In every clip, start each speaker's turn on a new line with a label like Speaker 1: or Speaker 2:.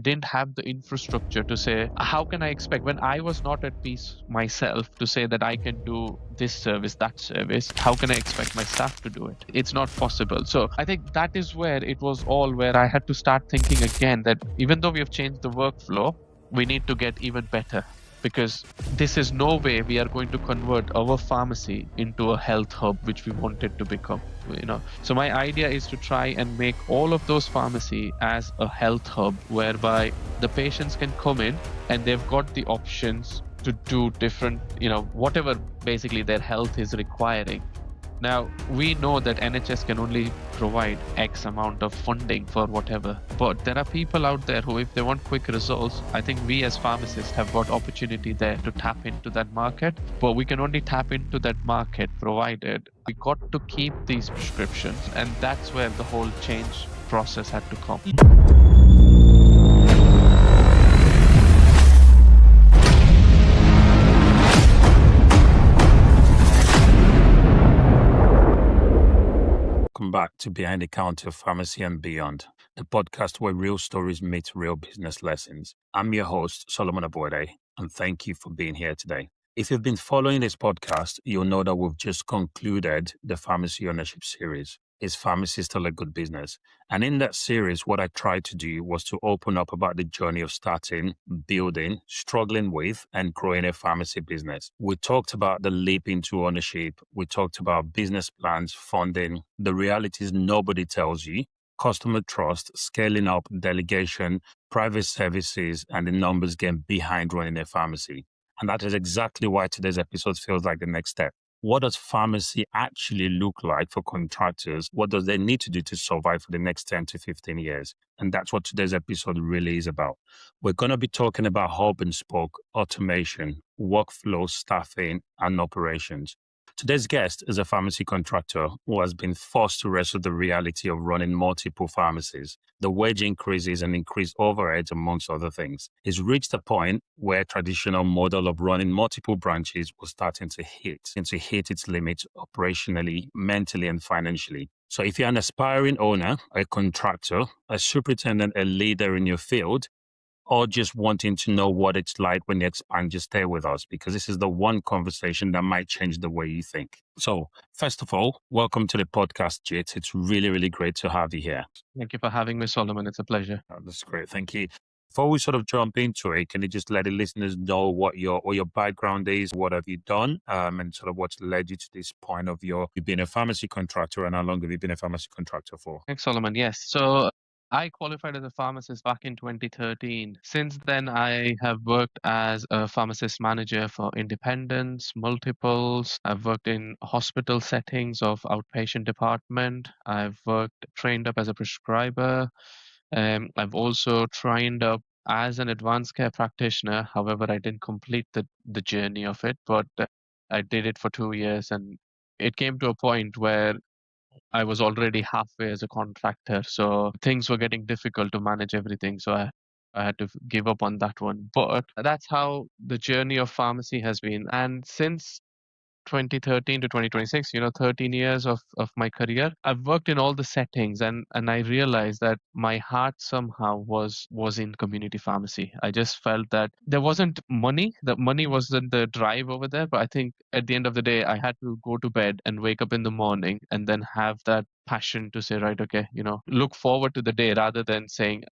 Speaker 1: didn't have the infrastructure to say, how can I expect when I was not at peace myself to say that I can do this service, that service? How can I expect my staff to do it? It's not possible. So I think that is where it was all where I had to start thinking again that even though we have changed the workflow, we need to get even better, because this is no way we are going to convert our pharmacy into a health hub, which we want it to become. So my idea is to try and make all of those pharmacy as a health hub, whereby the patients can come in and they've got the options to do different, whatever basically their health is requiring. Now, we know that NHS can only provide X amount of funding for whatever, but there are people out there who, if they want quick results, I think we as pharmacists have got opportunity there to tap into that market, but we can only tap into that market provided we got to keep these prescriptions, and that's where the whole change process had to come.
Speaker 2: Welcome back to Behind the Counter Pharmacy and Beyond, the podcast where real stories meet real business lessons. I'm your host, Solomon Abode, and thank you for being here today. If you've been following this podcast, you'll know that we've just concluded the Pharmacy Ownership Series. Is pharmacy still a good business? And in that series, what I tried to do was to open up about the journey of starting, building, struggling with, and growing a pharmacy business. We talked about the leap into ownership. We talked about business plans, funding, the realities nobody tells you, customer trust, scaling up, delegation, private services, and the numbers game behind running a pharmacy. And that is exactly why today's episode feels like the next step. What does pharmacy actually look like for contractors? What does they need to do to survive for the next 10 to 15 years? And that's what today's episode really is about. We're going to be talking about hub and spoke, automation, workflow, staffing, and operations. Today's guest is a pharmacy contractor who has been forced to wrestle the reality of running multiple pharmacies, the wage increases and increased overheads, amongst other things. He's reached a point where traditional model of running multiple branches was starting to hit its limits operationally, mentally, and financially. So if you're an aspiring owner, a contractor, a superintendent, a leader in your field, or just wanting to know what it's like when you expand, just stay with us, because this is the one conversation that might change the way you think. So first of all, welcome to the podcast, Jit. It's really, really great to have you here.
Speaker 1: Thank you for having me, Solomon. It's a pleasure.
Speaker 2: Oh, that's great. Thank you. Before we sort of jump into it, can you just let the listeners know what your background is? What have you done? And sort of what's led you to this point of you've been a pharmacy contractor, and how long have you been a pharmacy contractor for?
Speaker 1: Thanks, Solomon. Yes. So I qualified as a pharmacist back in 2013. Since then, I have worked as a pharmacist manager for independents, multiples. I've worked in hospital settings of outpatient department. I've trained up as a prescriber. I've also trained up as an advanced care practitioner. However, I didn't complete the journey of it, but I did it for 2 years, and it came to a point where I was already halfway as a contractor, so things were getting difficult to manage everything. So I had to give up on that one. But that's how the journey of pharmacy has been. And since 2013 to 2026, 13 years of my career, I've worked in all the settings, and I realized that my heart somehow was in community pharmacy. I just felt that there wasn't money. The money wasn't the drive over there, but I think at the end of the day, I had to go to bed and wake up in the morning and then have that passion to say, right, okay, look forward to the day rather than saying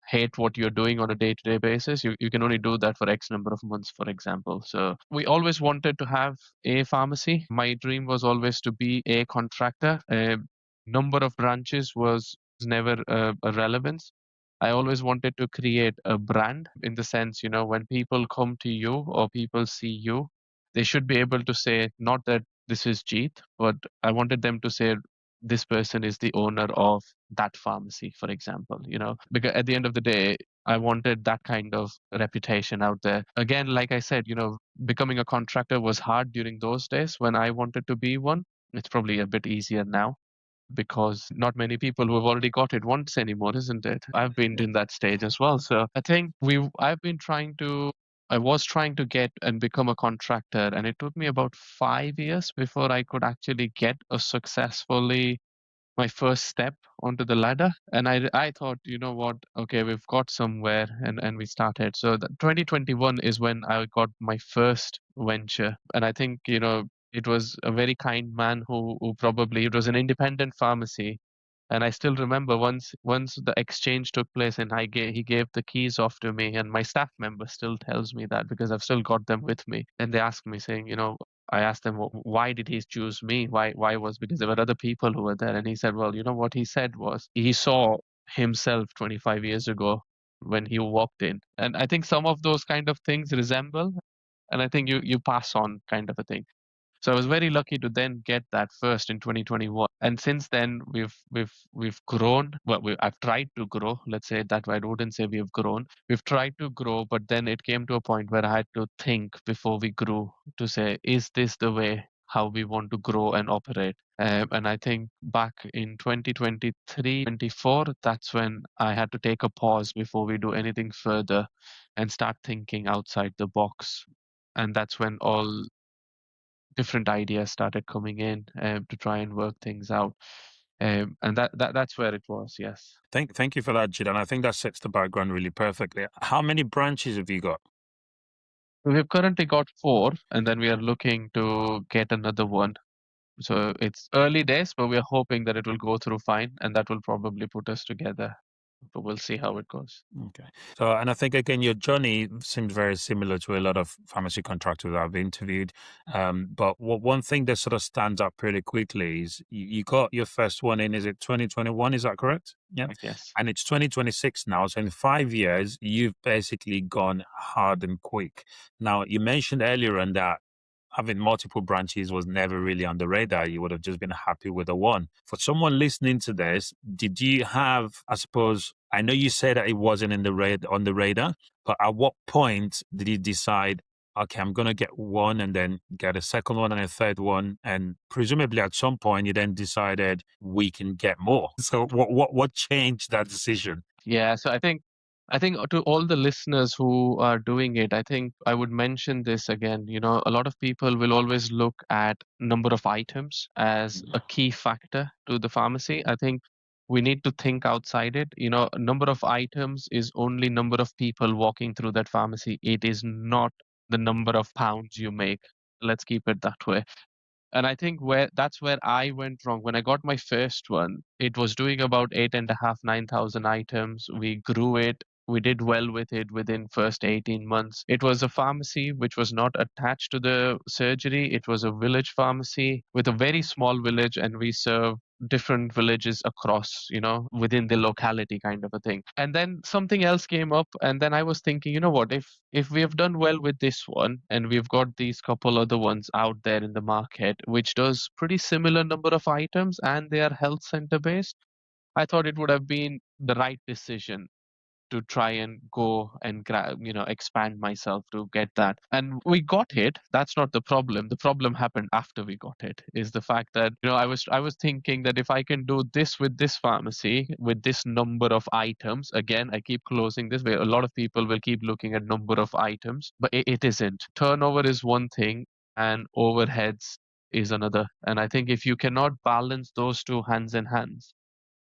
Speaker 1: hate what you're doing on a day-to-day basis. You can only do that for X number of months, for example. So we always wanted to have a pharmacy. My dream was always to be a contractor. A number of branches was never a relevance. I always wanted to create a brand, in the sense, when people come to you or people see you, they should be able to say, not that this is Jeet, but I wanted them to say, this person is the owner of that pharmacy, for example, because at the end of the day, I wanted that kind of reputation out there. Again, like I said, becoming a contractor was hard during those days when I wanted to be one. It's probably a bit easier now, because not many people who have already got it once anymore, isn't it? I've been in that stage as well. So I think I was trying to get and become a contractor, and it took me about 5 years before I could actually get a successfully my first step onto the ladder. And I thought, you know what, okay, we've got somewhere, and we started. So 2021 is when I got my first venture. And I think, it was a very kind man who probably, it was an independent pharmacy. And I still remember once the exchange took place, and he gave the keys off to me, and my staff member still tells me that because I've still got them with me. And they asked me saying, I asked them, Why did he choose me? Why was because there were other people who were there?" And he said, well, what he said was he saw himself 25 years ago when he walked in. And I think some of those kind of things resemble, and I think you pass on kind of a thing. So I was very lucky to then get that first in 2021, and since then we've grown. Well, I've tried to grow. Let's say it that way. I wouldn't say we have grown. We've tried to grow, but then it came to a point where I had to think before we grew to say, is this the way how we want to grow and operate? And I think back in 2023, 24, that's when I had to take a pause before we do anything further and start thinking outside the box. And that's when all different ideas started coming in to try and work things out. And that's where it was. Yes.
Speaker 2: Thank you for that, Jid. And I think that sets the background really perfectly. How many branches have you got?
Speaker 1: We've currently got four, and then we are looking to get another one. So it's early days, but we are hoping that it will go through fine, and that will probably put us together. But we'll see how it goes.
Speaker 2: Okay. So, and I think again, your journey seems very similar to a lot of pharmacy contractors I've interviewed. But one thing that sort of stands out pretty quickly is you got your first one in, is it 2021? Is that correct? Yeah.
Speaker 1: Like, yes.
Speaker 2: And it's 2026 now. So in 5 years, you've basically gone hard and quick. Now, you mentioned earlier on that having multiple branches was never really on the radar. You would have just been happy with the one. For someone listening to this, did you have, I suppose, I know you said that it wasn't in the on the radar, but at what point did you decide, okay, I'm going to get one and then get a second one and a third one? And presumably at some point you then decided we can get more. So what changed that decision?
Speaker 1: Yeah, so I think to all the listeners who are doing it, I think I would mention this again. A lot of people will always look at number of items as a key factor to the pharmacy. I think we need to think outside it. Number of items is only number of people walking through that pharmacy. It is not the number of pounds you make. Let's keep it that way. And I think where I went wrong when I got my first one, it was doing about 8.5, 9,000 items. We grew it. We did well with it within first 18 months. It was a pharmacy which was not attached to the surgery. It was a village pharmacy with a very small village, and we serve different villages across, within the locality kind of a thing. And then something else came up, and then I was thinking, what, if we have done well with this one and we've got these couple other ones out there in the market which does pretty similar number of items and they are health center based, I thought it would have been the right decision to try and go and expand myself to get that. And we got it. That's not the problem. The problem happened after we got it, is the fact that I was thinking that if I can do this with this pharmacy with this number of items, again I keep closing this way, a lot of people will keep looking at number of items, but it isn't. Turnover is one thing and overheads is another. And I think if you cannot balance those two hands in hands,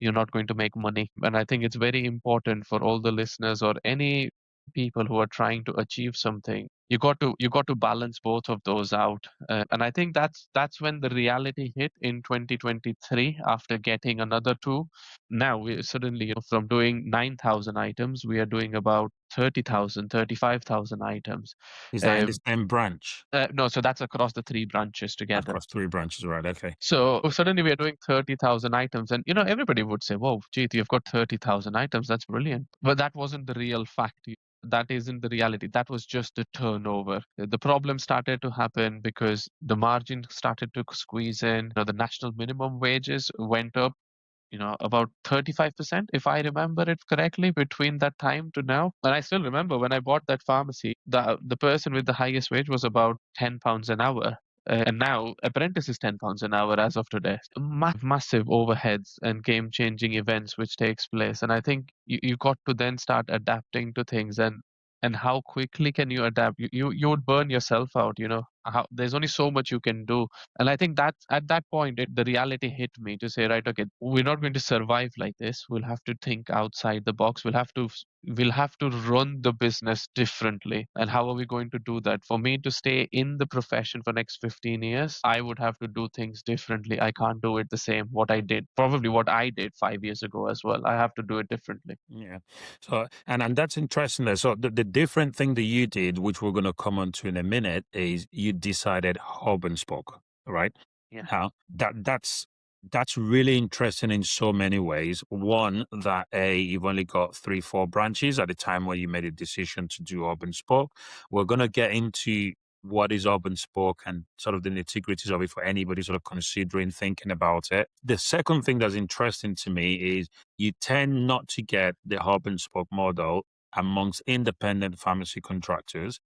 Speaker 1: you're not going to make money. And I think it's very important for all the listeners or any people who are trying to achieve something. You got to balance both of those out. And I think that's when the reality hit in 2023 after getting another two. Now we suddenly, from doing 9,000 items, we are doing about 30,000, 35,000 items.
Speaker 2: Is that in the
Speaker 1: Um,
Speaker 2: same branch?
Speaker 1: no, so that's across the three branches together.
Speaker 2: Across three branches, right? Okay.
Speaker 1: So suddenly we are doing 30,000 items. And, everybody would say, whoa, Jeet, you've got 30,000 items. That's brilliant. But that wasn't the real fact. That isn't the reality. That was just the turnover. The problem started to happen because the margin started to squeeze in. The national minimum wages went up, about 35%, if I remember it correctly, between that time to now. And I still remember when I bought that pharmacy, the person with the highest wage was about £10 an hour. And now apprentice is £10 an hour as of today. Massive overheads and game changing events which takes place. And I think you got to then start adapting to things, and how quickly can you adapt? You would burn yourself out, there's only so much you can do. And I think that's at that point the reality hit me to say, right, okay, we're not going to survive like this. We'll have to think outside the box. We'll have to run the business differently. And how are we going to do that? For me to stay in the profession for next 15 years, I would have to do things differently. I can't do it the same what I did 5 years ago as well. I have to do it differently.
Speaker 2: Yeah. So, and that's interesting there. So the different thing that you did, which we're going to come on to in a minute, is you decided hub and spoke, right?
Speaker 1: Yeah.
Speaker 2: Now that's really interesting in so many ways. One, that you've only got 3, 4 branches at the time when you made a decision to do hub and spoke. We're going to get into what is hub and spoke and sort of the nitty-gritties of it for anybody sort of considering thinking about it. The second thing that's interesting to me is you tend not to get the hub and spoke model amongst independent pharmacy contractors,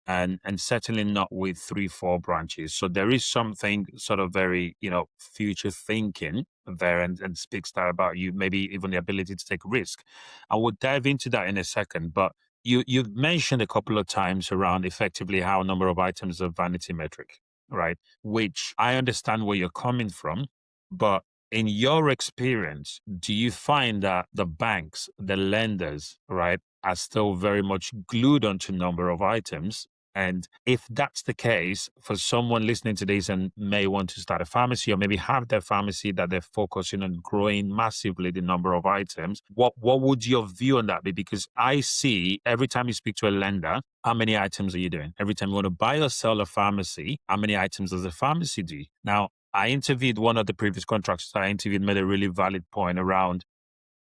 Speaker 2: and certainly not with 3, 4 branches. So there is something sort of very, future thinking there, and speaks that about you, maybe even the ability to take risk. I will dive into that in a second, but you've mentioned a couple of times around effectively how number of items is a vanity metric, right? Which I understand where you're coming from, but in your experience, do you find that the banks, the lenders, right, are still very much glued onto number of items? And if that's the case, for someone listening to this and may want to start a pharmacy or maybe have their pharmacy that they're focusing on growing massively the number of items, what would your view on that be? Because I see every time you speak to a lender, how many items are you doing? Every time you want to buy or sell a pharmacy, how many items does a pharmacy do? Now, I interviewed one of the previous contractors I interviewed, made a really valid point around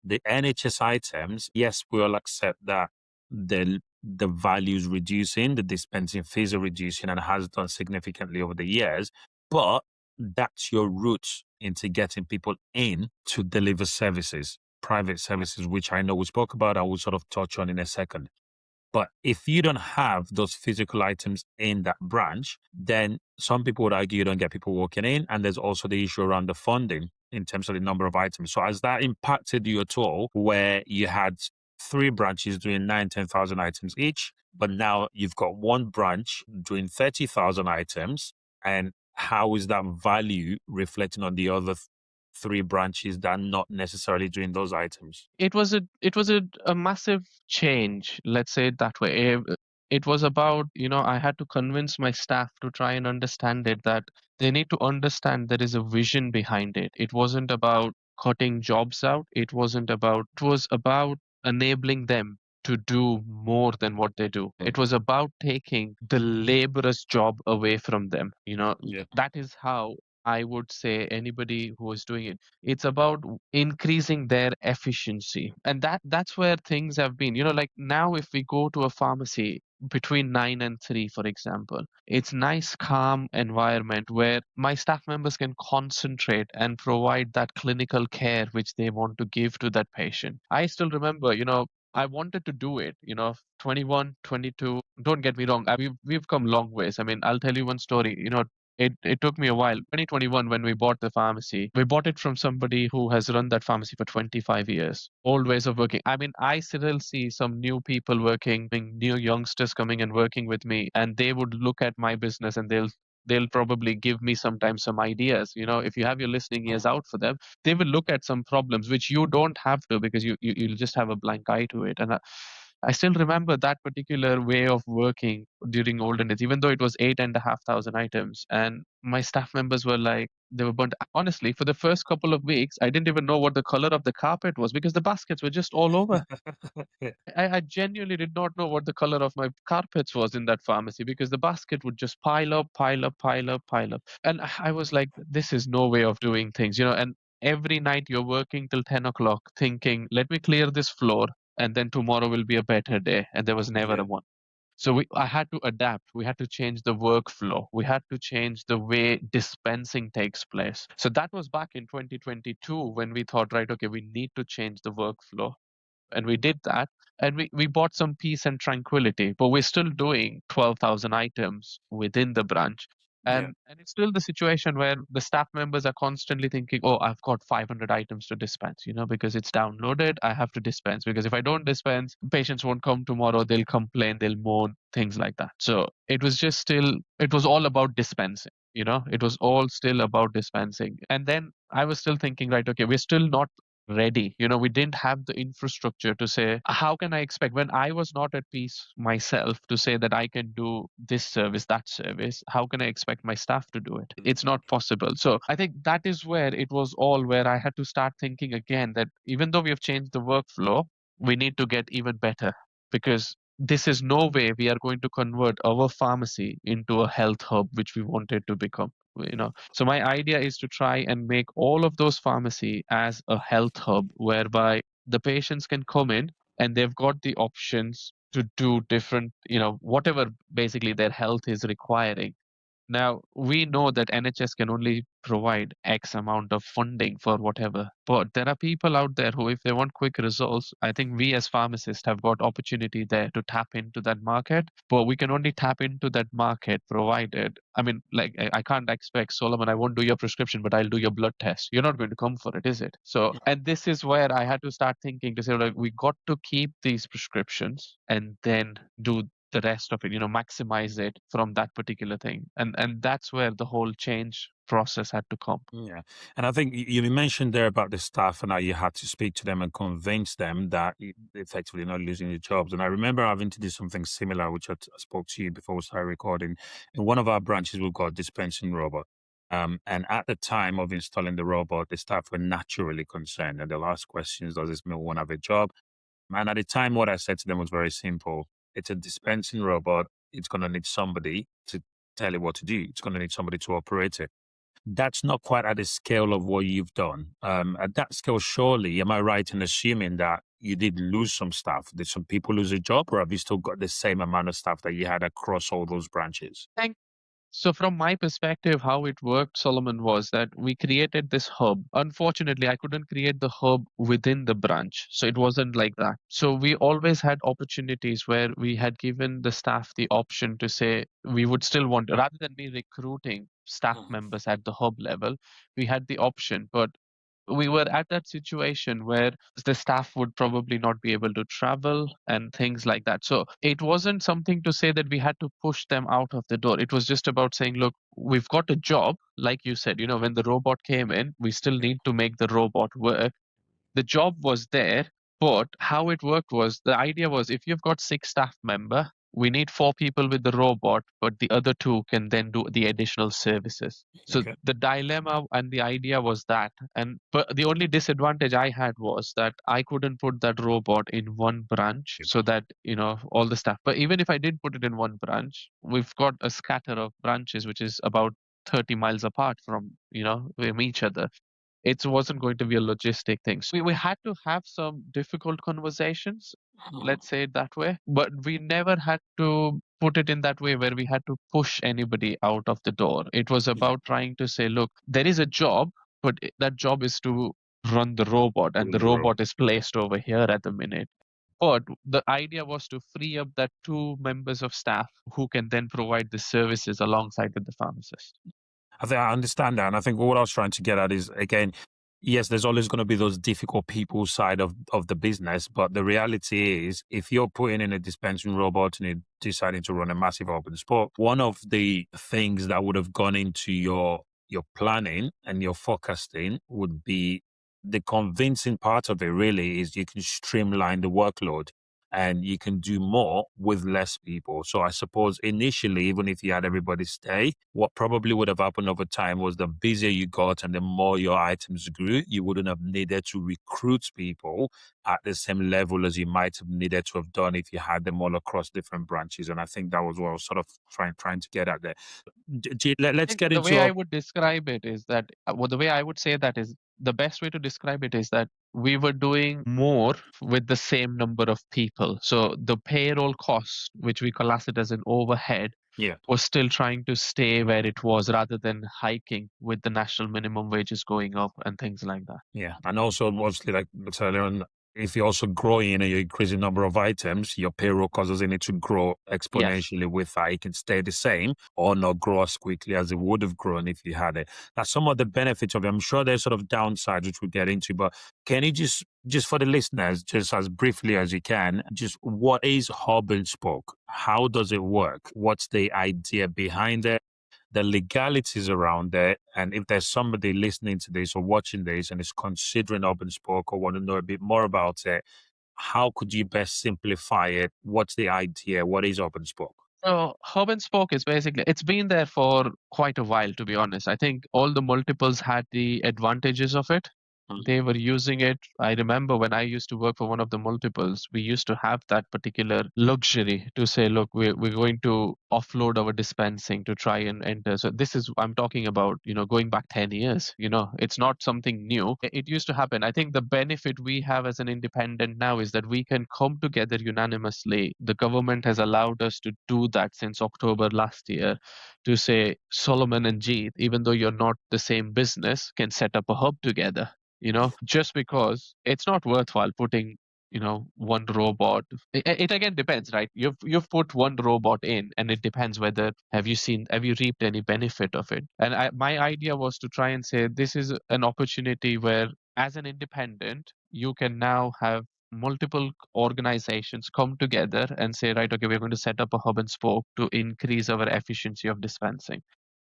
Speaker 2: the NHS items. Yes, we all accept that the value is reducing, the dispensing fees are reducing, and has done significantly over the years. But that's your route into getting people in to deliver services, private services, which I know we spoke about. I will sort of touch on in a second. But if you don't have those physical items in that branch, then some people would argue you don't get people walking in. And there's also the issue around the funding in terms of the number of items. So has that impacted you at all, where you had 3 branches doing 9, 10,000 items each, but now you've got one branch doing 30,000 items? And how is that value reflecting on the other 3 branches that are not necessarily doing those items?
Speaker 1: It was a massive change, let's say it that way. It was about, I had to convince my staff to try and understand it, that they need to understand there is a vision behind it. It wasn't about cutting jobs out. It was about enabling them to do more than what they do. It was about taking the laborer's job away from them.
Speaker 2: Yeah.
Speaker 1: That is how I would say anybody who is doing it, it's about increasing their efficiency. And that's where things have been. Like now if we go to a pharmacy between 9 and 3, for example, it's nice calm environment where my staff members can concentrate and provide that clinical care which they want to give to that patient. I still remember, I wanted to do it, 21, 22. Don't get me wrong. We've come long ways. I mean, I'll tell you one story. It took me a while. 2021, when we bought the pharmacy, we bought it from somebody who has run that pharmacy for 25 years. Old ways of working. I mean, I still see some new people working, new youngsters coming and working with me, and they would look at my business and they'll probably give me sometimes some ideas. If you have your listening ears out for them, they will look at some problems which you don't have to, because you'll just have a blank eye to it. And I still remember that particular way of working during olden days, even though it was 8,500 items. And my staff members were like, they were burnt. Honestly, for the first couple of weeks, I didn't even know what the color of the carpet was because the baskets were just all over. I genuinely did not know what the color of my carpets was in that pharmacy because the basket would just pile up, pile up, pile up, pile up. And I was like, this is no way of doing things, and every night you're working till 10 o'clock thinking, let me clear this floor and then tomorrow will be a better day. And there was never
Speaker 2: Yeah.
Speaker 1: a one. So I had to adapt. We had to change the workflow. We had to change the way dispensing takes place. So that was back in 2022 when we thought, right, okay, we need to change the workflow. And we did that. And we bought some peace and tranquility, but we're still doing 12,000 items within the branch.
Speaker 2: Yeah.
Speaker 1: And it's still the situation where the staff members are constantly thinking, oh, I've got 500 items to dispense, because it's downloaded. I have to dispense, because if I don't dispense, patients won't come tomorrow. They'll complain, they'll moan, things like that. So it was all about dispensing. It was all still about dispensing. And then I was still thinking, right, okay, we're still not ready. We didn't have the infrastructure to say, how can I expect when I was not at peace myself to say that I can do this service, that service? How can I expect my staff to do it? It's not possible. So I think that is where it was all where I had to start thinking again that even though we have changed the workflow, we need to get even better, because this is no way we are going to convert our pharmacy into a health hub, which we wanted to become. So my idea is to try and make all of those pharmacy as a health hub, whereby the patients can come in and they've got the options to do different, whatever basically their health is requiring. Now, we know that NHS can only provide X amount of funding for whatever, but there are people out there who, if they want quick results, I think we as pharmacists have got opportunity there to tap into that market. But we can only tap into that market provided, I mean, like, I can't expect, Solomon, I won't do your prescription, but I'll do your blood test. You're not going to come for it, is it? So, and this is where I had to start thinking to say, like, we got to keep these prescriptions and then do the rest of it, maximize it from that particular thing. And that's where the whole change process had to come.
Speaker 2: Yeah. And I think you mentioned there about the staff and how you had to speak to them and convince them that effectively not losing their jobs. And I remember having to do something similar, which I spoke to you before we started recording. In one of our branches, we've got a dispensing robot. And at the time of installing the robot, the staff were naturally concerned. And they'll ask questions, does this mean we won't have a job? And at the time, what I said to them was very simple. It's a dispensing robot. It's going to need somebody to tell it what to do. It's going to need somebody to operate it. That's not quite at the scale of what you've done. At that scale, surely, am I right in assuming that you did lose some staff? Did some people lose a job, or have you still got the same amount of staff that you had across all those branches?
Speaker 1: So from my perspective, how it worked, Solomon, was that we created this hub. Unfortunately, I couldn't create the hub within the branch. So it wasn't like that. So we always had opportunities where we had given the staff the option to say we would still want, rather than me recruiting staff
Speaker 2: Mhm.
Speaker 1: members at the hub level, we had the option. But we were at that situation where the staff would probably not be able to travel and things like that. So it wasn't something to say that we had to push them out of the door. It was just about saying, look, we've got a job. Like you said, when the robot came in, we still need to make the robot work. The job was there, but how it worked was the idea was if you've got 6 staff member, we need 4 people with the robot, but the other 2 can then do the additional services. So
Speaker 2: Okay.
Speaker 1: the dilemma and the idea was that, and but the only disadvantage I had was that I couldn't put that robot in one branch so that all the staff. But even if I did put it in one branch, we've got a scatter of branches which is about 30 miles apart from each other. It wasn't going to be a logistic thing. So we had to have some difficult conversations,
Speaker 2: Mhm.
Speaker 1: let's say it that way, but we never had to put it in that way where we had to push anybody out of the door. It was
Speaker 2: Yeah.
Speaker 1: about trying to say, look, there is a job, but that job is to run the robot, and
Speaker 2: Within
Speaker 1: the
Speaker 2: the road.
Speaker 1: robot is placed over here at the minute. But the idea was to free up that 2 members of staff who can then provide the services alongside with the pharmacist.
Speaker 2: I think I understand that. And I think what I was trying to get at is, again, yes, there's always going to be those difficult people side of the business. But the reality is, if you're putting in a dispensing robot and you're deciding to run a massive open spot, one of the things that would have gone into your planning and your forecasting would be the convincing part of it really is you can streamline the workload and you can do more with less people. So I suppose initially, even if you had everybody stay, what probably would have happened over time was the busier you got and the more your items grew, you wouldn't have needed to recruit people at the same level as you might have needed to have done if you had them all across different branches. And I think that was what I was sort of trying to get at there. Let's
Speaker 1: Think
Speaker 2: get
Speaker 1: the
Speaker 2: into
Speaker 1: way I
Speaker 2: our
Speaker 1: would describe it is that, well, the way I would say that is the best way to describe it is that we were doing more with the same number of people. So the payroll cost, which we class it as an overhead,
Speaker 2: yeah.
Speaker 1: was still trying to stay where it was rather than hiking with the national minimum wages going up and things like that.
Speaker 2: Yeah, and also obviously, like I said earlier on, if you're also growing and you're increasing number of items, your payroll cost doesn't need to grow
Speaker 1: Yes.
Speaker 2: exponentially with that. It can stay the same or not grow as quickly as it would have grown if you had it. That's some of the benefits of it. I'm sure there's sort of downsides which we'll get into, but can you just for the listeners, just as briefly as you can, just what is hub and spoke? How does it work? What's the idea behind it? The legalities around it, and if there's somebody listening to this or watching this and is considering hub and spoke or want to know a bit more about it, how could you best simplify it? What's the idea? What is hub and spoke?
Speaker 1: So hub and spoke is basically, it's been there for quite a while, to be honest. I think all the multiples had the advantages of it. They were using it. I remember when I used to work for one of the multiples, we used to have that particular luxury to say, look, we're going to offload our dispensing to try and enter. So this is, I'm talking about, going back 10 years, it's not something new. It used to happen. I think the benefit we have as an independent now is that we can come together unanimously. The government has allowed us to do that since October last year, to say Solomon and Jeet, even though you're not the same business, can set up a hub together, just because it's not worthwhile putting, one robot. It again depends, right? You've put one robot in, and it depends whether have you reaped any benefit of it. And my idea was to try and say this is an opportunity where, as an independent, you can now have multiple organizations come together and say, right, okay, we're going to set up a hub and spoke to increase our efficiency of dispensing.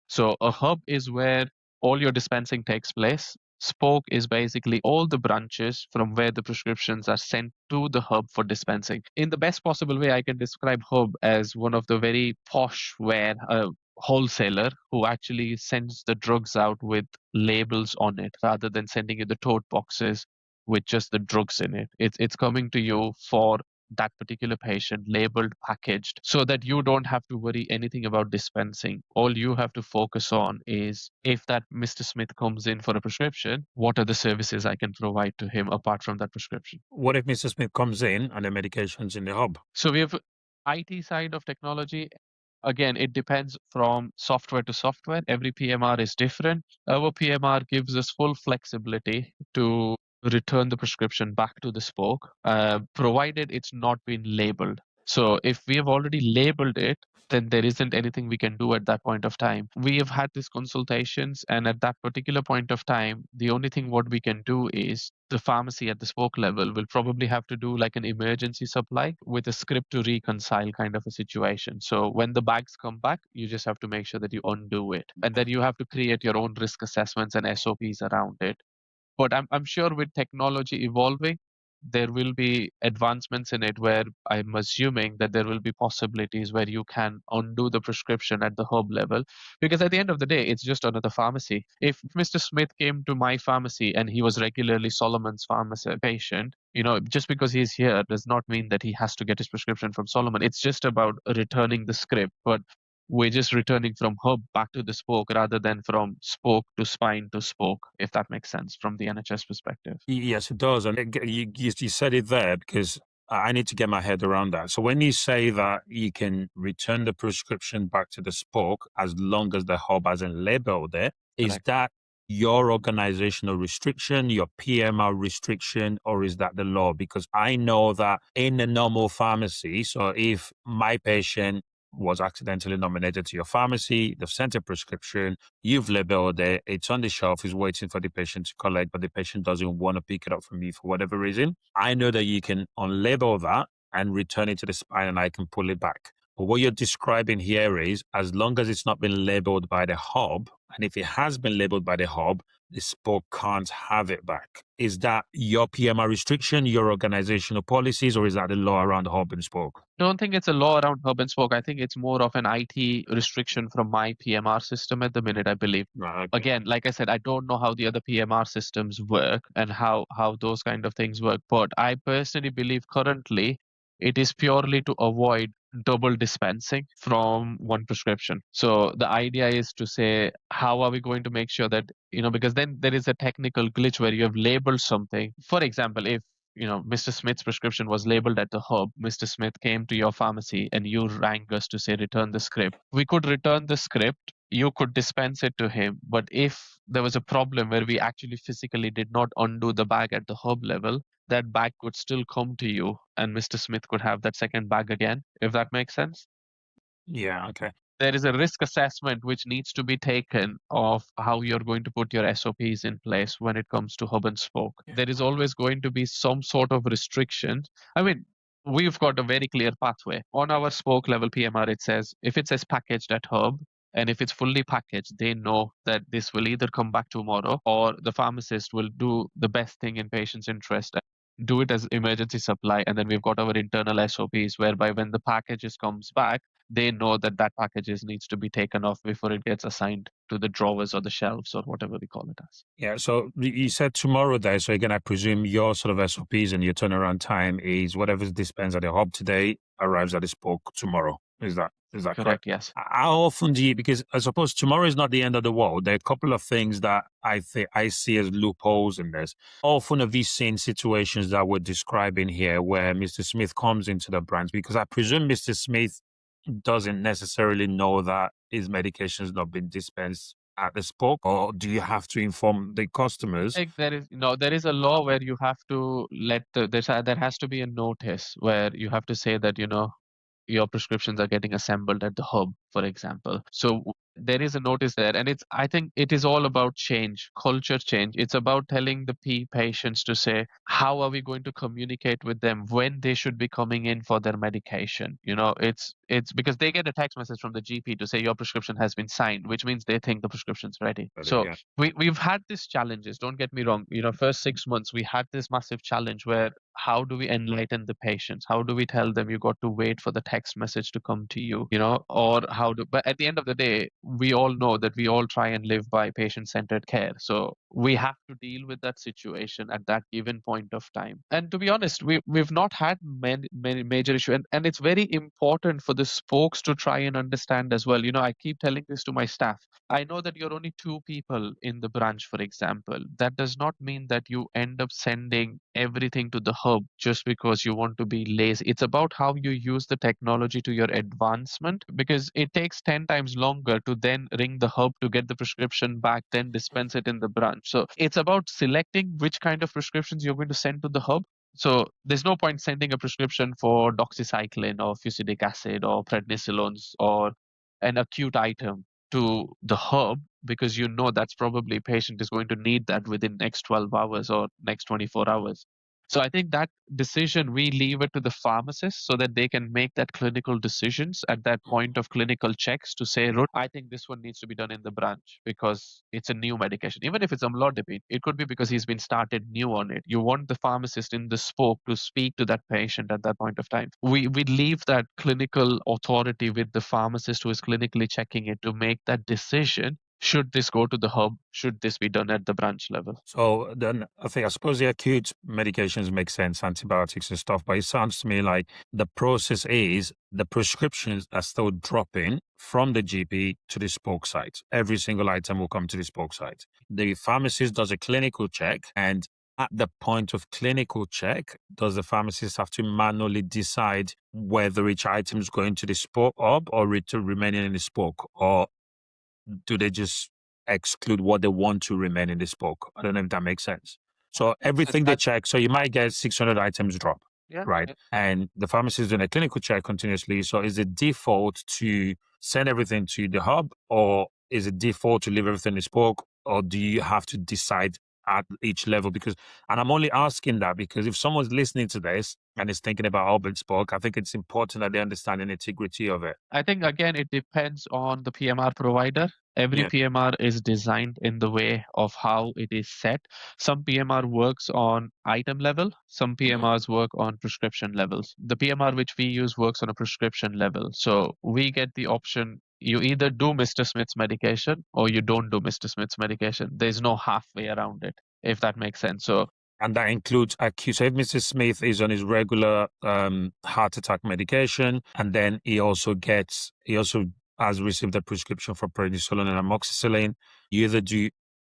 Speaker 1: So a hub is where all your dispensing takes place. Spoke is basically all the branches from where the prescriptions are sent to the hub for dispensing. In the best possible way, I can describe hub as one of the very posh where a wholesaler who actually sends the drugs out with labels on it rather than sending you the tote boxes with just the drugs in it. It's coming to you for that particular patient, labeled, packaged, so that you don't have to worry anything about dispensing. All you have to focus on is, if that Mr. Smith comes in for a prescription, what are the services I can provide to him apart from that prescription?
Speaker 2: What if Mr. Smith comes in and the medication's in the hub?
Speaker 1: So we have IT side of technology. Again, it depends from software to software. Every PMR is different. Our PMR gives us full flexibility to return the prescription back to the spoke, provided it's not been labeled. So if we have already labeled it, then there isn't anything we can do at that point of time. We have had these consultations, and at that particular point of time, the only thing what we can do is the pharmacy at the spoke level will probably have to do like an emergency supply with a script to reconcile kind of a situation. So when the bags come back, you just have to make sure that you undo it. And then you have to create your own risk assessments and SOPs around it. But I'm sure with technology evolving, there will be advancements in it where I'm assuming that there will be possibilities where you can undo the prescription at the hub level. Because at the end of the day, it's just another pharmacy. If Mr. Smith came to my pharmacy and he was regularly Solomon's pharmacy patient, just because he's here does not mean that he has to get his prescription from Solomon. It's just about returning the script. But we're just returning from hub back to the spoke rather than from spoke to spine to spoke, if that makes sense from the NHS perspective.
Speaker 2: Yes, it does. And you said it there because I need to get my head around that. So when you say that you can return the prescription back to the spoke as long as the hub hasn't labeled it, is
Speaker 1: Correct.
Speaker 2: that your organizational restriction, your PMR restriction, or is that the law? Because I know that in a normal pharmacy, so if my patient was accidentally nominated to your pharmacy, they've sent a prescription, you've labeled it, it's on the shelf, is waiting for the patient to collect, but the patient doesn't want to pick it up from you for whatever reason. I know that you can unlabel that and return it to the spine and I can pull it back. But what you're describing here is as long as it's not been labeled by the hub, and if it has been labeled by the hub, the spoke can't have it back. Is that your PMR restriction, your organizational policies, or is that the law around hub and spoke?
Speaker 1: Don't think it's a law around hub and spoke. I think it's more of an IT restriction from my PMR system at the minute, I believe.
Speaker 2: Right. Okay.
Speaker 1: Again, like I said, I don't know how the other PMR systems work and how those kind of things work. But I personally believe currently it is purely to avoid double dispensing from one prescription. So the idea is to say, how are we going to make sure that, because then there is a technical glitch where you have labeled something. For example, if Mr. Smith's prescription was labeled at the hub. Mr. Smith came to your pharmacy and you rang us to say return the script. We could return the script. You could dispense it to him. But if there was a problem where we actually physically did not undo the bag at the hub level, that bag could still come to you and Mr. Smith could have that second bag again, if that makes sense.
Speaker 2: Yeah. Okay.
Speaker 1: There is a risk assessment which needs to be taken of how you're going to put your SOPs in place when it comes to hub and spoke.
Speaker 2: Yeah.
Speaker 1: There is always going to be some sort of restriction. I mean, we've got a very clear pathway. On our spoke level PMR, it says if it says packaged at hub and if it's fully packaged, they know that this will either come back tomorrow or the pharmacist will do the best thing in patient's interest, do it as emergency supply. And then we've got our internal SOPs whereby when the packages comes back, they know that that packages needs to be taken off before it gets assigned to the drawers or the shelves or whatever we call it as.
Speaker 2: Yeah. So you said tomorrow there. So again, I presume your sort of SOPs and your turnaround time is whatever's dispensed at the hub today arrives at the spoke tomorrow. Is that correct?
Speaker 1: Correct, yes.
Speaker 2: How often do you, because I suppose tomorrow is not the end of the world. There are a couple of things that I think I see as loopholes in this. How often have you seen situations that we're describing here where Mr. Smith comes into the branch? Because I presume Mr. Smith doesn't necessarily know that his medication has not been dispensed at the spoke, or do you have to inform the customers?
Speaker 1: Like there is a law where you have to there has to be a notice where you have to say that, your prescriptions are getting assembled at the hub, for example. So there is a notice there, and I think it is all about change, culture change. It's about telling the patients to say, how are we going to communicate with them when they should be coming in for their medication? It's because they get a text message from the GP to say your prescription has been signed, which means they think the prescription's ready. So
Speaker 2: Yeah.
Speaker 1: we've had these challenges. Don't get me wrong. First 6 months we had this massive challenge where how do we enlighten the patients? How do we tell them you got to wait for the text message to come to you? Or but at the end of the day, we all know that we all try and live by patient-centered care. So we have to deal with that situation at that given point of time. And to be honest, we've not had many major issue, and it's very important for the spokes to try and understand as well. I keep telling this to my staff. I know that you're only two people in the branch, for example. That does not mean that you end up sending everything to the hub just because you want to be lazy. It's about how you use the technology to your advancement, because it takes 10 times longer to then ring the hub to get the prescription back, then dispense it in the branch. So it's about selecting which kind of prescriptions you're going to send to the hub. So there's no point sending a prescription for doxycycline or fusidic acid or prednisolones or an acute item to the hub, because that's probably patient is going to need that within next 12 hours or next 24 hours. So I think that decision, we leave it to the pharmacist so that they can make that clinical decisions at that point of clinical checks to say, "Look, I think this one needs to be done in the branch because it's a new medication." Even if it's amlodipine, it could be because he's been started new on it. You want the pharmacist in the spoke to speak to that patient at that point of time. We leave that clinical authority with the pharmacist who is clinically checking it to make that decision. Should this go to the hub? Should this be done at the branch level?
Speaker 2: So then I suppose the acute medications make sense, antibiotics and stuff, but it sounds to me like the process is the prescriptions are still dropping from the GP to the spoke site. Every single item will come to the spoke site. The pharmacist does a clinical check, and at the point of clinical check, does the pharmacist have to manually decide whether each item is going to the spoke hub or remaining in the spoke, or do they just exclude what they want to remain in the spoke? I don't know if that makes sense. So everything they check, so you might get 600 items drop,
Speaker 1: Yeah.
Speaker 2: right?
Speaker 1: Yeah.
Speaker 2: And the pharmacist is doing a clinical check continuously. So is it default to send everything to the hub, or is it default to leave everything in the spoke, or do you have to decide at each level? Because, and I'm only asking that because if someone's listening to this and is thinking about hub and spoke, I think it's important that they understand the nitty-gritty of it.
Speaker 1: I think again it depends on the PMR provider. Every
Speaker 2: Yeah.
Speaker 1: PMR is designed in the way of how it is set. Some PMR works on item level, some PMRs work on prescription levels. The PMR which we use works on a prescription level. So we get the option, you either do Mr. Smith's medication or you don't do Mr. Smith's medication. There's no halfway around it, if that makes sense. So
Speaker 2: And that includes acute. So if Mr. Smith is on his regular heart attack medication, and then he also has received a prescription for prednisolone and amoxicillin, you either do